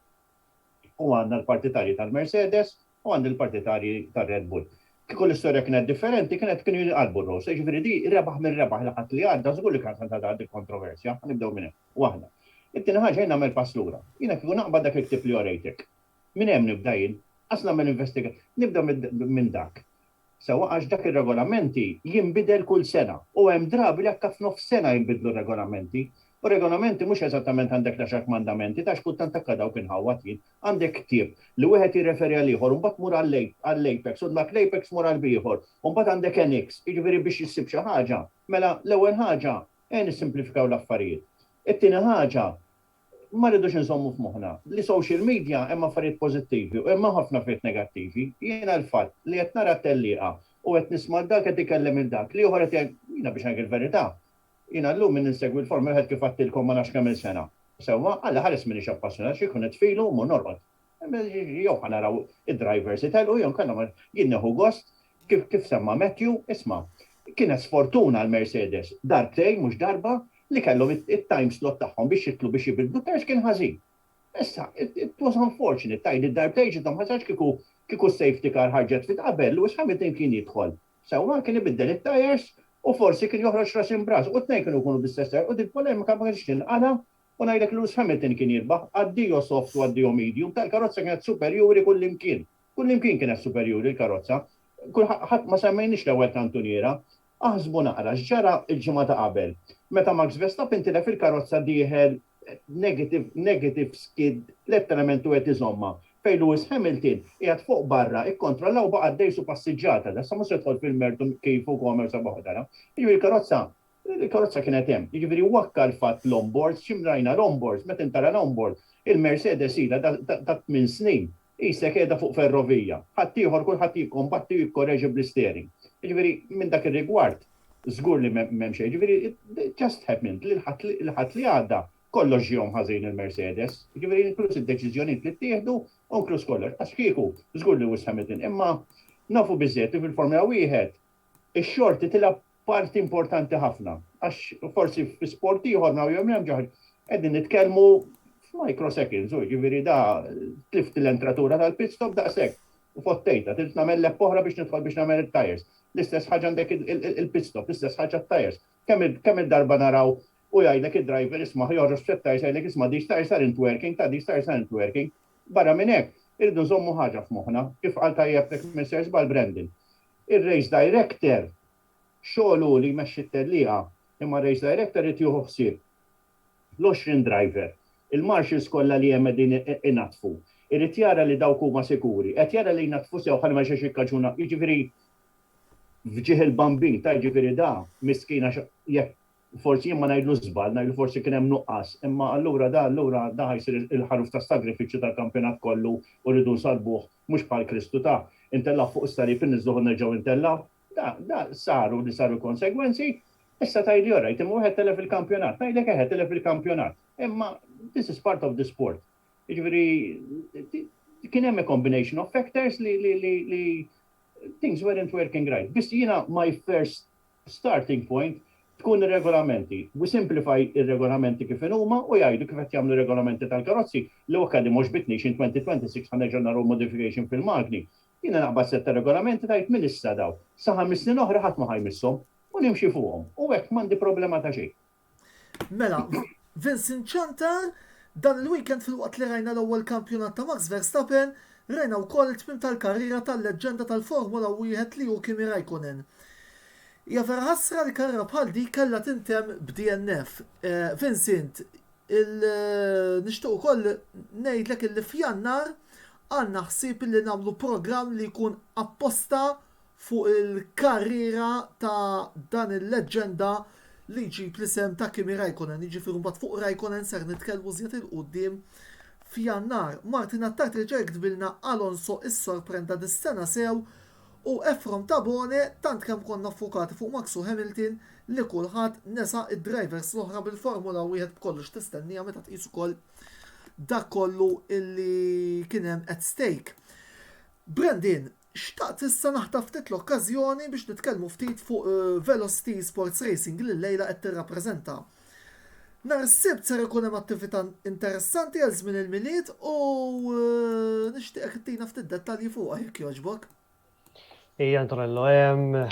U għandna l-partitarji tal-Mercedes u għandna l-partitarji tar-Red Bull. Kieku l-istorja kienet differenti, kienu jqalbu r-ros. Ġifieri di rebaħ minn rebaħ li ħadd li għadda żgur li kien ta' għaddi kontroversja, nibdew minn hemm. Waħda. It-tieni ħaġa jien nagħmel pass lura. Jiena kieku naqbad dak iktib li orejtek. Minn hemm nibda jien, qas nagħmel nibda minn dak. Sewa għax dak ir-regolamenti jinbidel kull sena u hemm drabi li jekk f'nofs sena jinbidlu regolamenti. U regolamenti mhux eżattament għandek l-10 mandamenti ta' xkultant akka dawk inħawat jien. Għandek ktieb li wieħed jirreferi għal ieħor u mbagħad mur għall-Apex u dak l-Apex mur għal ieħor. U mbagħad għandek NX, jiġifieri biex jissib xi ħaġa. Mela l-ewwel ħaġa nissimplifikaw l-affarijiet. It-tieni ħaġa, ma rridux insommu f'moħħna li social media hemm affarijiet pożittivi u hemm ħafna affarijiet negattivi. Jiena l-fatt li qed nara tellieqa u qed nisma' dak qed ikellem il dak li oħra qed jiena biex ngħid il-verità. Jiena llum min insegwi l-forma wieħed kif għattilkom ma nafx kemm il-sena. Sewwa, alla ħares minix appassjonat xi jkun qed filu u normal. Jew ħanaraw id-drivers itellgħu jew kellhom jien neħu gost kif semma Matthew, isma' kienet sfortuna l-Mercedes darbtejn mhux darba li kellhom it-time slot tagħhom biex jitlu biex jibidlu ters kien ħażin. Issa, it was unfortunate tajn id-darbtejn ġidhom ħażax kieku safety car ħarġet fit qabel u Hamilton kien jidħol. Sewwa kien ibiddel it-tires u forsi kien joħroġ ras imbras u t-tnejn kienu jkunu bl-istess u din polemika ma kienx tinqala u ngħidlek Lewis Hamilton kien jirbaħ għaddiju soft u għaddiju medium tal-karozza kienet superjuri kullimkien. Kullimkien kienet superjuri l-karozza. Ħadd ma semmejniex l-ewwel kantuniera. Aħsbu naqra x'ġara l-ġimgħa ta' qabel. Meta Max Verstappen tilef il-karozza dieħel negative skid letteralment u qed iżomma. Fejn Lewis Hamilton qiegħed fuq barra ikkontrollaw baqa' għaddej passiġġata, issa mhux jidħol fil-mertu kif u commerce boħdara. Jiġifieri il-karozza kienet hemm. Jiġifieri wakka l-fatt l-onboards, x'imrajna l-onboards, meta intara l-onboard, il-Mercedes ilha ta' 8 snin issa qiegħda fuq ferrovija. Ħadd ieħor kulħadd jikkombatti u jikkorreġi bl-steering. Jiġifieri minn dak ir-rigward żgur li m'hemm xejn. Jiġifieri it just happened li l-ħadd li għadda kollox jom ħażin il-Mercedes. Jiġifieri inkluż id-deċiżjonijiet li ttieħdu u inkluż kollox. Għax kieku żgur li Lewis Hamilton. Imma nafu biżżejjed fil-Formula Wieħed ix-xorti tilab parti importanti ħafna. Għax forsi f'sport ieħor ma jew hemm ġoħ qegħdin nitkellmu f'microseconds, jiġifieri da tlift l-entratura tal-pit stop daqshekk. U fottejta, trid nagħmel lepp oħra biex nidħol biex nagħmel it-tires. L-istess ħaġa għandek il-pit stop, l-istess ħaġa t-tires. Kemm il-darba naraw u jgħidlek id-driver isma' joħroġ fit-tires jgħidlek isma' these tires aren't working, these tires aren't working. Barra minn hekk, irridu nżommu ħaġa f'moħħna, kif qal tajjeb Mr. Sbal Brandon. Ir-race director xogħlu li jmexxi t-tellieqa, imma race director irid jieħu ħsieb. L-20 driver, il-marshals kollha li hemm qegħdin inatfu. Irrid jara li dawk huma sikuri, qed jara li jnatfu sew ħalli ma xiex ikkaġuna. Jiġifieri fġieħ il-bambin ta' jiġifieri da miskina jekk forsi jien ma ngħidlu żball, ngħidlu forsi kien hemm nuqqas, imma allura da ħajsir il-ħaruf ta' sagrifiċċju tal-kampjonat kollu u rridu nsalbuh mhux bħal Kristu ta' intella fuq is-sarif inniżluh nerġgħu intella. Da saru konsegwenzi, issa tajli orajt, imma wieħed telef il-kampjonat, ngħidlek eħed telef il-kampjonat. Imma this is part of the sport. Jiġifieri kien hemm a combination of factors li things weren't working right. Biss jiena my first starting point tkun ir-regolamenti. We simplify ir-regolamenti kif huma u jgħidu kif qed jagħmlu regolamenti tal-karozzi li wakka li mhux bitniex in 2026 ħanerġa' naraw modification fil-magni. Jiena naqbad setta regolamenti tajt min issa daw. Sa 5 snin oħra ħadd ma ħajmisshom u nimxi fuqhom. U hekk m'għandi problema ta' xejn. Mela, Vincent Chantar, dan il-weekend fil-waqt li rajna l-ewwel kampjonat ta' Max Verstappen, rajna wkoll it-tmiem tal-karriera tal-leġġenda tal-Formula Wieħed li hu Kimi Raikkonen. Ja vera ħasra li karriera bħal dik kellha tintemm b'DNF. Vincent, nixtieq ukoll ngħidlek illi f'Jannar għandna ħsieb li nagħmlu programm li jkun apposta fuq il-karriera ta' dan il-leġġenda li ġib l-isem ta' Kimi Raikkonen, jiġifieri mbagħad fuq Raikkonen ser nitkellmu żjed il-qudiem f'Jannar. Martin Attart reġa' jkdbilna Alonso issorprenda dis-sena sew u Efrom Tabone tant kemm konna ffukati fuq Max u Hamilton li kulħadd nesa id-drivers l-oħra bil-Formula Wieħed b'kollox tistennija meta tqis ukoll dak kollu illi kien hemm at stake. Brandon, xtaqt issa naħtaf ftit l-okkażjoni biex nitkellmu ftit fuq Velocity Sports Racing li l-lejla qed tirrappreżenta. Nhar is-sibt ser ikun hemm attività interessanti għal żmien il-miliet u nixtieqek ittina ftit dettalji fuqha jekk jogħġbok. Ija Antonello,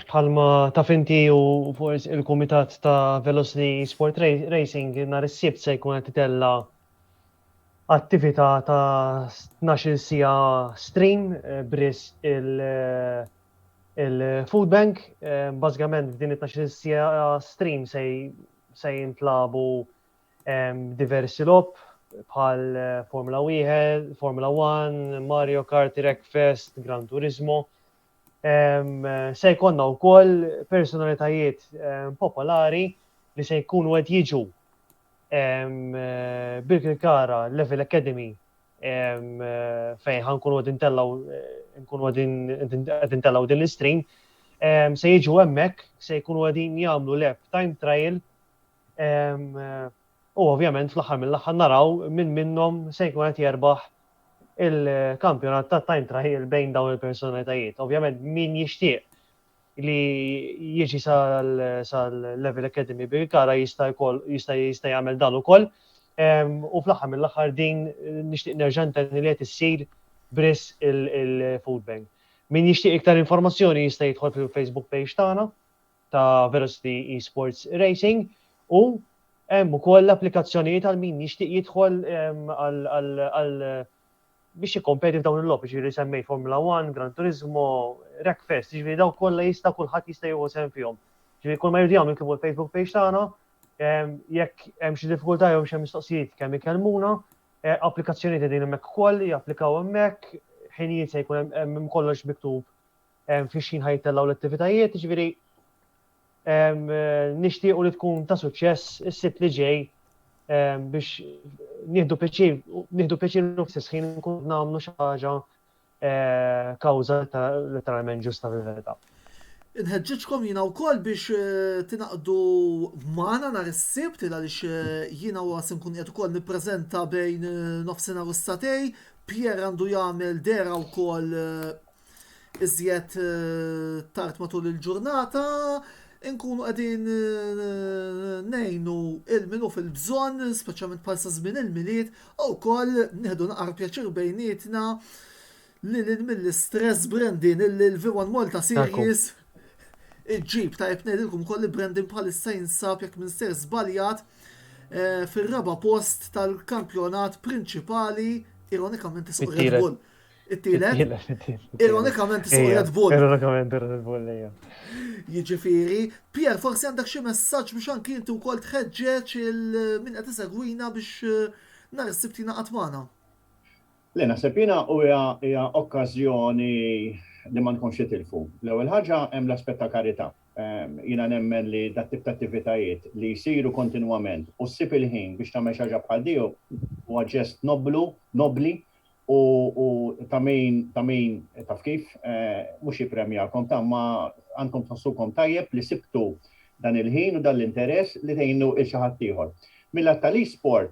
bħalma taf inti u forsi il-Kumitat ta' Velocity Sport Racing nhar is-sibt se jkun qed titella attività ta' 12 sija stream bris il-Food Bank. Bażikament f'din it-12 sija stream se jintlabu diversi lob bħal Formula 1, Formula 1, Mario Kart, Wreckfest, Gran Turismo. Se jkollna wkoll personalitajiet popolari li se jkunu qed jiġu bil-Kirkara Level Academy fejn ħankunu għadin tellaw din l-stream, se jiġu hemmhekk, se jkunu għadin jagħmlu lab time trial, u ovvjament fl-aħħar mill-aħħar naraw min minnhom se jkun qed jerbaħ il-kampjonat ta' time trial bejn dawn il-personalitajiet. Ovvjament min jixtieq li jiġi sal-Level Academy bil-Kirkara jista' jagħmel dan ukoll. U fl-aħħar mill-aħħar din nixtieq nerġa' ntenni li qed issir bris il-Food Bank. Min jixtieq iktar informazzjoni jista' jidħol fil-Facebook page tagħna ta' Velocity Esports Racing u hemm ukoll l-applikazzjonijiet għal min jixtieq jidħol għal biex jikkompeti f'dawn il-logħbi, ġifieri semmej Formula 1, Gran Turismo, Wreckfest, ġifieri dawn kollha kulħadd jista' jieħu sehem fihom. Ġifieri kull ma jridu jagħmlu jkunu l-Facebook page tagħna, jekk hemm xi diffikultà jew xi mistoqsijiet kemm ikellmuna, applikazzjonijiet qegħdin hemmhekk ukoll japplikaw hemmhekk, ħinijiet se jkun hemm kollox miktub fix xin ħajtellaw l-attivitajiet, ġifieri nixtiequ li tkun ta' suċċess is-sibt li ġej biex nieħdu pjaċir f'stess ħin nkun nagħmlu xi ħaġa kawża letteralment ġusta fil-verità. Inħeġġeġkom jiena wkoll biex tinaqdu magħna nhar is-sibt għaliex jiena se nkun qed ukoll nippreżenta bejn nofsinhar u satej, Pierre għandu jagħmel dera wkoll iżjed tard matul il-ġurnata, nkunu qegħdin ngħinu il-minu fil-bżonn, speċjalment bħal sa żmien il-miliet, u wkoll nieħdu naqra pjaċir bejnietna lil mill-istress Brandin il-V1 Malta Series. Iġġib ta' jibnejdilkom kolli Brandin bħalissa jinsab jekk minn ser żbaljat fir-raba post tal-kampjonat prinċipali, ironikament isuq Red Bull. It-tielet? Ironikament isuq Red Bull. Ironikament Red Bull, ejja. Jiġifieri, Pierre, forsi għandek xi messaġġ biex anki inti wkoll tħeġġeġ min qed isegwina biex nhar is-sibt jingħaqad magħna. Le naħseb jiena hija okkażjoni li ma nkunx itilfu. L-ewwel ħaġa hemm l-aspett ta' karità. Jiena nemmen li dat tip ta' attivitajiet li jsiru kontinwament u ssib il-ħin biex tagħmel xi ħaġa bħal di huwa ġest nobbli u ta' min taf kif mhux jippremjakom ta' ma għandkom tħossukom tajjeb li sibtu dan il-ħin u dan l-interess li tgħinu il xi ħadd ieħor. Mill-att tal-e-sport,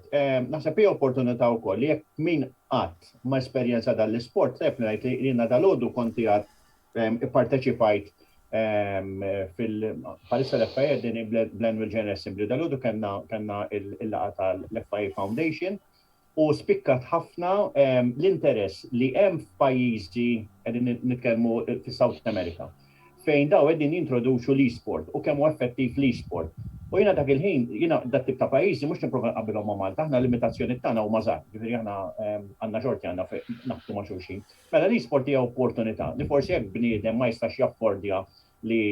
naħseb hija opportunità wkoll li jekk min qatt ma esperjenza dan l-isport, tef ngħid li jiena dalodu konti qatt ipparteċipajt fil-palissa l-FIA din bl-Annual General Assembly dalodu kellna il-laqgħa tal-FIA Foundation u spikkat ħafna l-interess li hemm f'pajjiżi qegħdin nitkellmu fis-South America fejn daw qegħdin jintroduċu l-e-sport u kemm hu effettiv l-e-sport. U jiena dak il-ħin, jiena dat tip ta' pajjiżi mhux nipprova nqabbilhom ma' Malta, aħna limitazzjoni tagħna huma żgħar, ġifieri aħna għandna xorti għandna naħdu ma' xulxin. Mela l-e-sport hija opportunità li forsi hekk bniedem ma jistax jaffordja li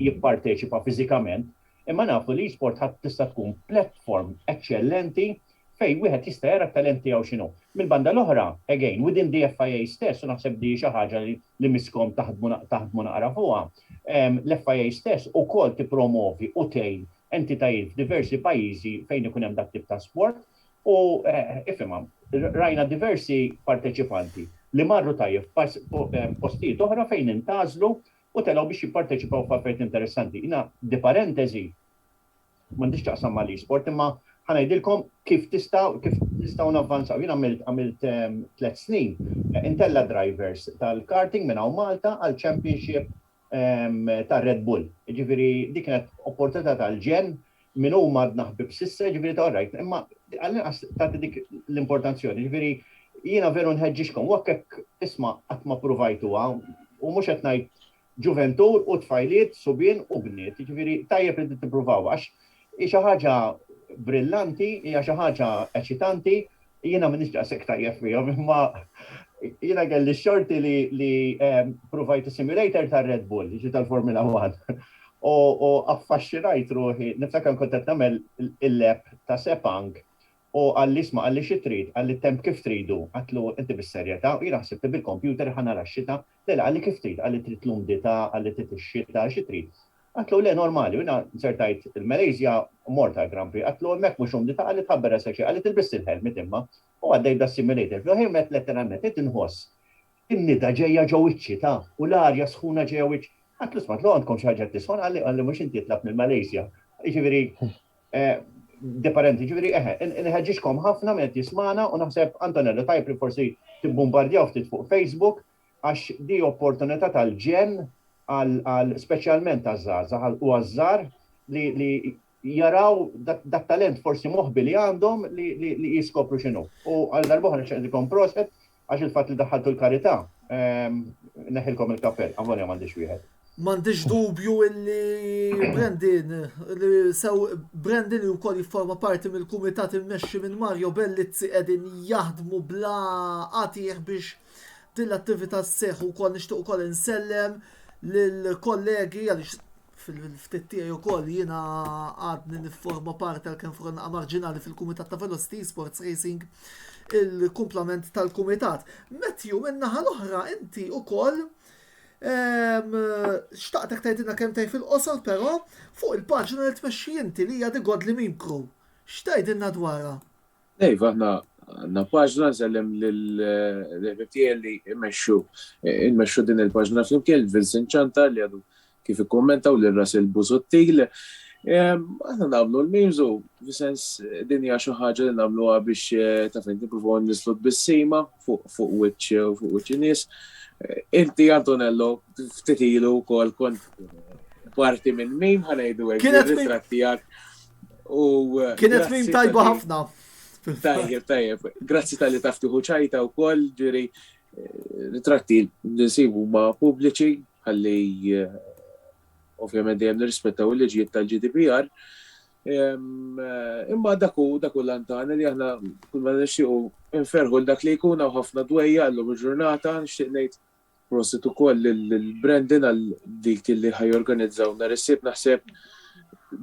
jipparteċipa fiżikament, imma nafu li l-e-sport ħadd tista' tkun platform eċċellenti fejn wieħed jista' jara t-talent tiegħu x'inhu. Mill-banda l-oħra, again, within the FIA stess, u naħseb di xi ħaġa li miskom taħdmu naqra fuqha. L-FIA stess ukoll tippromovi u tgħin entitajiet f'diversi pajjiżi fejn ikun hemm dak tip ta' sport u ifhimha rajna diversi parteċipanti li marru tajjeb postijiet oħra fejn intażlu u telgħu biex jipparteċipaw f'affarijiet interessanti. Jiena di parentesi m'għandix taqsam mal-e-sport imma ħanajdilkom kif tistgħu navvanzaw. Jien għamilt 3 snin intella drivers tal-karting minn hawn Malta għal championship ta' Red Bull. Ġifieri dik kienet opportunità tal-ġen minn huma naħbib sissa, ġifieri ta' orajt, imma għallinqas tagħti dik l-importanzjoni. Ġifieri jiena veru nħeġġixkom u hekk isma' qatt ma pruvajtuha u mhux qed ngħid ġuventur u tfajliet, subien u bniet. Ġifieri tajjeb li tippruvaw għax hi xi ħaġa brillanti, hija xi ħaġa eċitanti, jiena m'iniex daqshekk tajjeb fihom, imma jiena kelli x-xorti li provajt simulator ta' Red Bull, ġi tal-Formula 1. U affaxxinajt ruħi, niftakar kont qed nagħmel il-lep ta' Sepang u għall-isma' għalli xi trid, għalli temp kif tridu, għatlu inti bis-serjetà, jiena ħsibt bil-kompjuter ħanara x-xita, għalli kif trid, għalli trid l-umdità, għalli trid ix-xita, xi trid. Għatlu le normali, jina nsertajt il-Malaysia morta Grand Prix, għatlu mek mux umdita għalli tħabbera seċi, għalli tilbist il-helmet imma, u għaddej da simulator, fl-ħirmet letteralment, nħoss, in-nida ġeja ġewiċċi ta' u l-arja sħuna ġeja wiċċi. Għatlu smat, lo għandkom xaġa tisħon, għalli mux inti tlab mill-Malaysia. Ġiviri, deparenti, ġiviri, nħagġiġkom ħafna met jismana u naħseb Antonello Tajpri forsi tibbombardjaw ftit fuq Facebook, għax di opportunità tal-ġen għal specialment għaż-żgħażagħ u għaż-żgħar li jaraw dat talent forsi moħbi li għandhom li jiskopru x'inhu. U għal darbohra x'għandkom prospett għax il-fatt li daħħaltu l-karità neħilkom il-kappell, għavolja m'għandix wieħed. M'għandix dubju illi Brandon li wkoll jifforma parti mill-kumitat immexxi minn Mario Bellizzi qegħdin jaħdmu bla qatih biex din l-attività sseħħ ukoll nixtieq ukoll insellem lill-kollegi għaliex fil-ftit tiegħi wkoll jiena għadni nifforma parti għalkemm forna marġinali fil-kumitat ta' Velocity Sports Racing il-kumplament tal-kumitat. Matthew min-naħa l-oħra inti wkoll xtaqtek tgħidilna kemm tgħid fil-qosor però fuq il-paġna li tmexxi inti li hija The Godly Meme Crew. X'tgħidilna dwarha? Dejva, għandna paġna nsellem lill-ħbibtiegħi li immexxu din il-paġna flimkien Vincent Ċantar li għadu kif ikkommentaw lil Russell Busuttil. Aħna nagħmlu l-memes u f'sens din hija xi ħaġa li nagħmluha biex taf inti nippruvaw nislu bis-sejma fuq wiċċ nies. Inti Antonello ftit ilu wkoll kont parti minn meme ħanejdu hekk ir-ritratt tiegħek. Kienet meme tajba ħafna. Tajjeb. Grazzi tal-li taftuħu ċajta wkoll ġiri ritratti li nsibu ma' pubbliċi ħalli ovvjament dejjem nirrispettaw il-liġijiet tal-GDPR. Imma daku l-antana li aħna kull ma nixtiequ nferħu dak li jkun hawn ħafna dwejja llum il-ġurnata nixtieq ngħid prosit ukoll lil-Brandon għal dik li ħajorganizzaw nhar is-sibt naħseb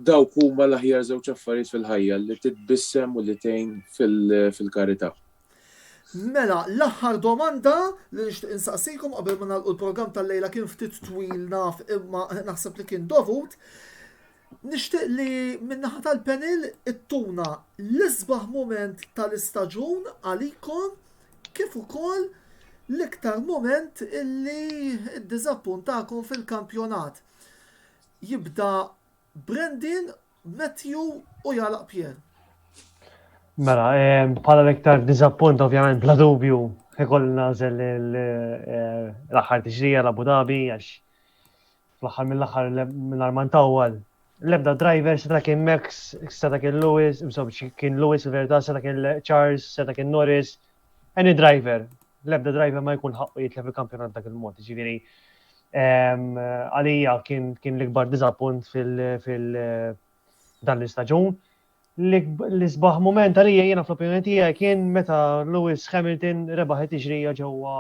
dawk huma l-aħjar żewġ affarijiet fil-ħajja li titbissem u li tgħin fil-karità. Mela, l-aħħar domanda li nixtieq insaqsikom qabel ma nagħlqu l-programm tal-lejla kien ftit twil naf imma naħseb li kien dovut. Nixtieq li min-naħa tal-panel ittuna l-isbaħ mument tal-istaġun għalikom kif ukoll l-iktar moment illi ddiżappuntakom fil-kampjonat. Jibda Brandon, Matthew u jalaq Pierre. Mela, bħala l-iktar dizappunt ovvjament bla dubju ikoll nażel l-aħħar tiġrija l-Abu Dhabi għax fl-aħħar mill-aħħar mill-armantawwal. L-ebda driver seta kien Max, seta kien Lewis, kien Lewis il-verità, seta kien Charles, seta kien Norris. Any driver, l-ebda driver ma jkun ħaqqu jitlef il-kampjonat dak il-mod. Ġifieri għalija kien l-ikbar dizappunt dan l-istaġun. L-isbaħ moment għalija jiena fl-opinjoni tiegħi kien meta Lewis Hamilton rebaħ it-tiġrija ġewwa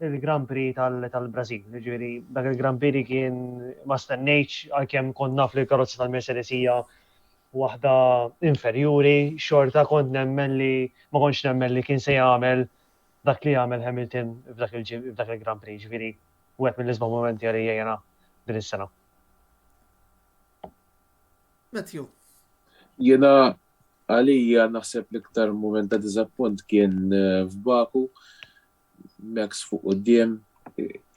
il-Grand Prix tal-Brażil. Ġifieri dak il-Grand Prix kien ma stennejtx għalkemm kont naf li l-karozza tal-Mercedes hija waħda inferjuri, xorta kont nemmen li ma kontx nemmen li kien se jagħmel dak li jagħmel Hamilton f'dak il-Grand Prix. Ġifieri wieħed mill-isbaħ momenti għalija jiena din is-sena. Matthew. Jiena għalija naħseb l-iktar moment ta' diżappunt kien f'Baku, Max fuq quddiem,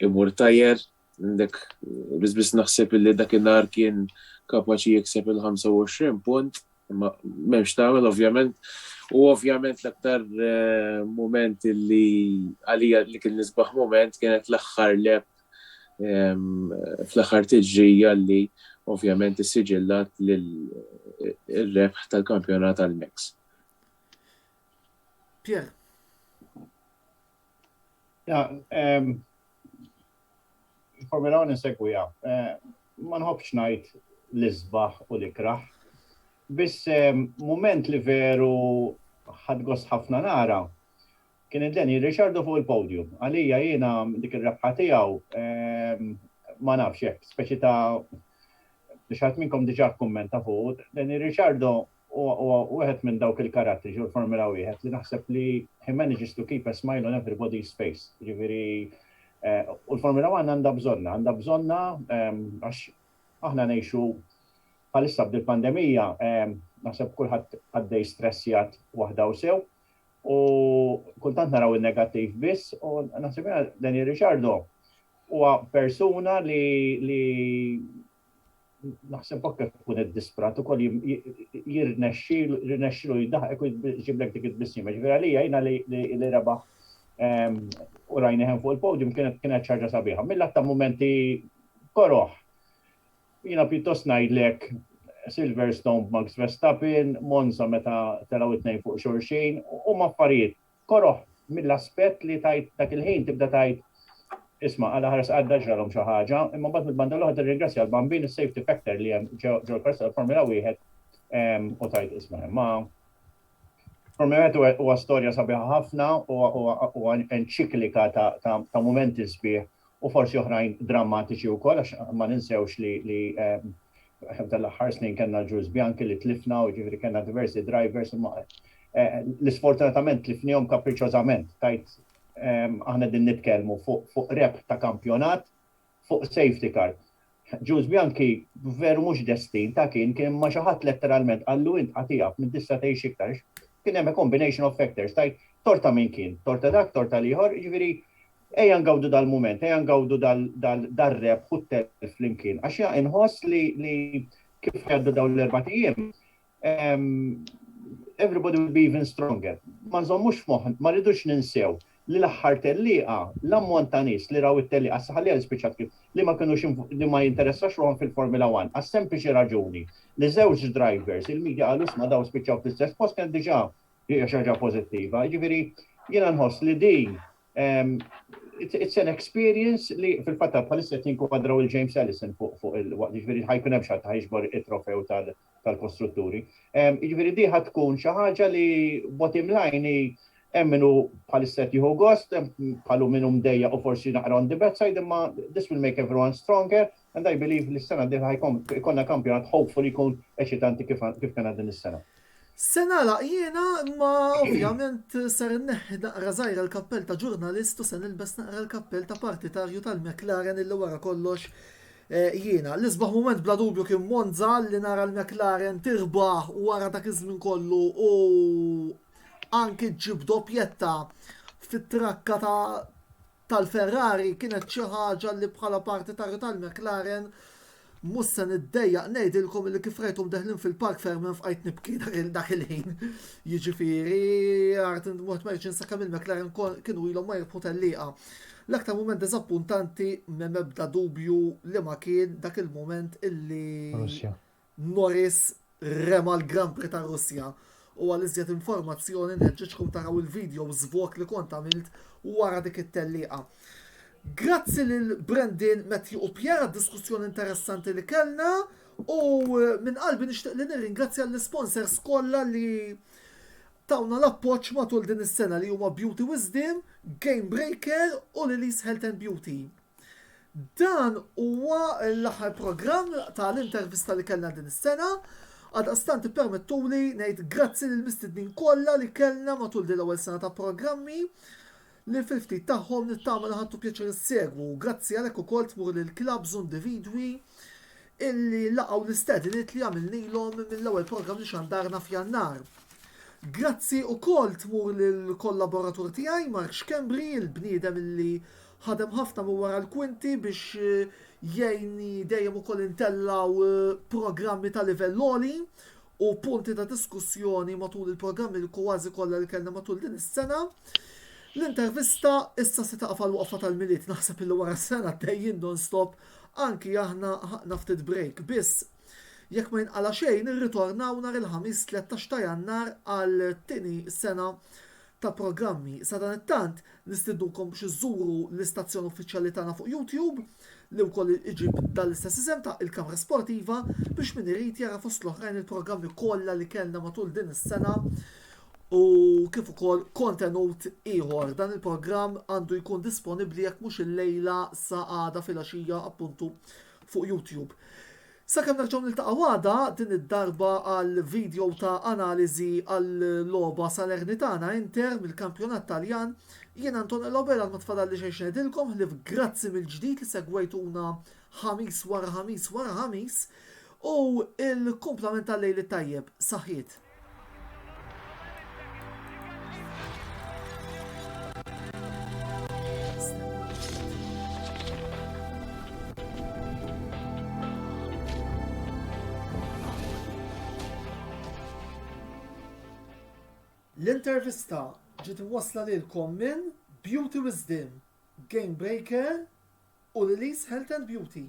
imur tajjer, indek biss naħseb li dakinhar kien kapaċi jikseb il-25 punt, imma m'hemmx tagħmel ovvjament. U ovvjament l-aktar moment li għalija li kien nisbaħ moment kienet l-aħħar lep fl-aħħar tiġrija li ovvjament is-siġillat lil-rebħ tal-kampjonat tal-Max. Pierre. Formula 1 insegwija. Ma nħobbx ngħid l-isbaħ u l-ikraħ. Biss moment li veru ħadgost ħafna nara kien id-deni Ricciardo fuq il-podium. Għalija jiena dik ir-rebħa tiegħu ma nafx hekk, speċi ta' biex ħadd minnkom diġà kummenta fuq, Deni Ricciardo u wieħed minn dawk il-karattri ġew Formula 1 li naħseb li he manages to keep a smile on everybody's face. Ġifieri u l-Formula 1 għandha bżonna għax aħna ngħixu bħalissa b'dil-pandemija, naħseb kulħadd għaddej stressjat waħda u sew, u kultant naraw il-negattiv biss, u naħseb Danny Ricciardo huwa persuna li naħseb kif kun id-disprat ukoll jirnexxielu jiddaħħek u jġiblek dik id-bissima. Ġifieri għalija jiena li rebaħ u rajni fuq il-podium kienet ċarġa sabiħa. Mill-att ta' momenti koroħ. Jiena pjuttost ngħidlek Silverstone Max Verstappen, Monza meta taraw it-tnejn fuq xulxin, u affarijiet koroħ mill-aspett li tajt dak il-ħin tibda tajt isma' għal ħares għadda ġralhom xi ħaġa, imma mbagħad mill-banda l-oħra tirringrazzja l-bambin is-safety factor li hemm ġew Formula 1 u tajt isma' ma Formula 1 huwa storja sabiħa ħafna u enċiklika ta' momenti sbieħ u forsi oħrajn drammatiċi wkoll għax ma ninsewx li tal-aħħar snin kellna Jules Bianchi li tlifna u ġifieri kellna diversi drivers l-isfortunatament tlifnihom kapriċċjożament tajt aħna din nitkellmu fuq rep ta' kampjonat fuq safety car. Jules Bianchi veru mhux destin ta' kien ma xi ħadd letteralment qallu int qatijaf minn tista' tgħix iktar. Kien hemm a combination of factors tajt torta min kien, torta dak, torta ieħor, jiġifieri ejja ngawdu dal-mument, ejja ngawdu dal-rep u t-telf flimkien. Għax inħoss li kif jgħaddu dawn l-4 ijiem, everybody will be even stronger. Ma nżommux f'moħħ, ma rridux ninsew li l-aħħar telliqa, l-ammont ta' nies li raw it-telliqa saħalli għal spiċċat kif li ma kinux li ma jinteressax ruħhom fil-Formula 1 għas sempliċi raġuni li żewġ drivers il-medja qalu isma' daw spiċċaw fl-istess post kien diġà hija xi ħaġa pożittiva. Jiġifieri jiena nħoss li din it's an experience li fil-fatt bħalissa jinkwadraw il-James Ellison fuq il-waqt jiġifieri ħajkun hemm xatt ħajġbor it-trofew tal-kostrutturi. Jiġifieri di ħadd tkun xi ħaġa li bottom line emminu bħal-istet jieħu gost, bħalu minnu mdejja u forsi naqra on the bad side, imma this will make everyone stronger, and I believe li s-sena diħ ħajkonna kampjonat hopefully jkun eċitanti kif kena din is-sena. Sena laqjiena, ma ovvjament ser neħi naqra żgħira l-kappell ta' ġurnalist u se nilbes naqra l-kappell ta' partitarju tal-McLaren illi wara kollox jiena. L-isbaħ moment bla dubju kien Monza li nara l-McLaren tirbaħ u wara dak iż-żmien kollu u anki ġib doppjetta fit-trakka tal-Ferrari kienet xi ħaġa li bħala partitarju tal-McLaren mhux se niddejjaq ngħidilkom li kif rajthom deħlin fil-park ferm fqajt nibki dak il-ħin. Jiġifieri art mod ma jiġi sakemm il-McLaren kienu ilhom ma jirbħu tellieqa. L-aktar mument diżappuntanti m'hemm ebda dubju li ma kien dak il-mument illi Norris rema l-Grand Prix ta' Russja. U għal-iżjed informazzjoni neġġeġkom taraw il-video zvok li kont għamilt wara dik it-tellieqa. Grazzi lil Brendan, Matthew u Pierre diskussjoni interessanti li kellna u minn qalbi nixtieq li nirringrazzja l-sponsors kollha li tawna l-appoġġ matul din is-sena li huma Beauty Wisdom, Game Breaker u Lily's Health and Beauty. Dan huwa l-aħħar programm tal-intervista li kellna din is-sena. Għadqastant permettuli ngħid grazzi lill mistednin kollha li kellna matul din l-ewwel sena ta' programmi li fil-ftit tagħhom nittama li ħadtu pjaċir issegwu. Grazzi għalhekk ukoll tmur lil clubs u individwi illi laqgħu l-istedinit li għamilnilhom mill-ewwel programm li xandarna f'Jannar. Grazzi ukoll tmur lil kollaboratur tiegħi Mark Xkembri, il-bniedem illi ħadem ħafna minn wara l-kwinti biex jgħinni dejjem ukoll intellaw programmi ta' livell għoli u punti ta' diskussjoni matul il-programmi li kważi kollha li kellna matul din is-sena. L-intervista issa se taqfa l-waqfa tal-miliet naħseb illi wara s-sena dejjin non-stop anki aħna ħaqna ftit break biss. Jekk ma jinqala xejn irritornaw nhar il-ħamis 13 ta' Jannar għal tieni sena ta' programmi. Sa dan it-tant nistidnukom biex iżuru l-istazzjon uffiċjali tagħna fuq YouTube li wkoll iġib dal-istess isem ta' il-Kamra Sportiva biex min irid jara fost l-oħrajn il-programmi kollha li kellna matul din is-sena u kif ukoll kontenut ieħor. Dan il-programm għandu jkun disponibbli jekk mhux il-lejla sa għada filgħaxija appuntu fuq YouTube. Sakemm nerġgħu niltaqgħu għada din id-darba għal video ta' analiżi għal logħba Salernitana Inter mill-Kampjonat Taljan, jien Anton Lobel għal ma tfadalli xejn ngħidilkom ħlif grazzi mill-ġdid li segwejtuna ħamis wara ħamis wara ħamis u il-kumplament tal-lejl tajjeb saħħiet. L-intervista ġiet wasla lilkom minn Beauty Wisdom, Game Breaker u Lily's Health and Beauty.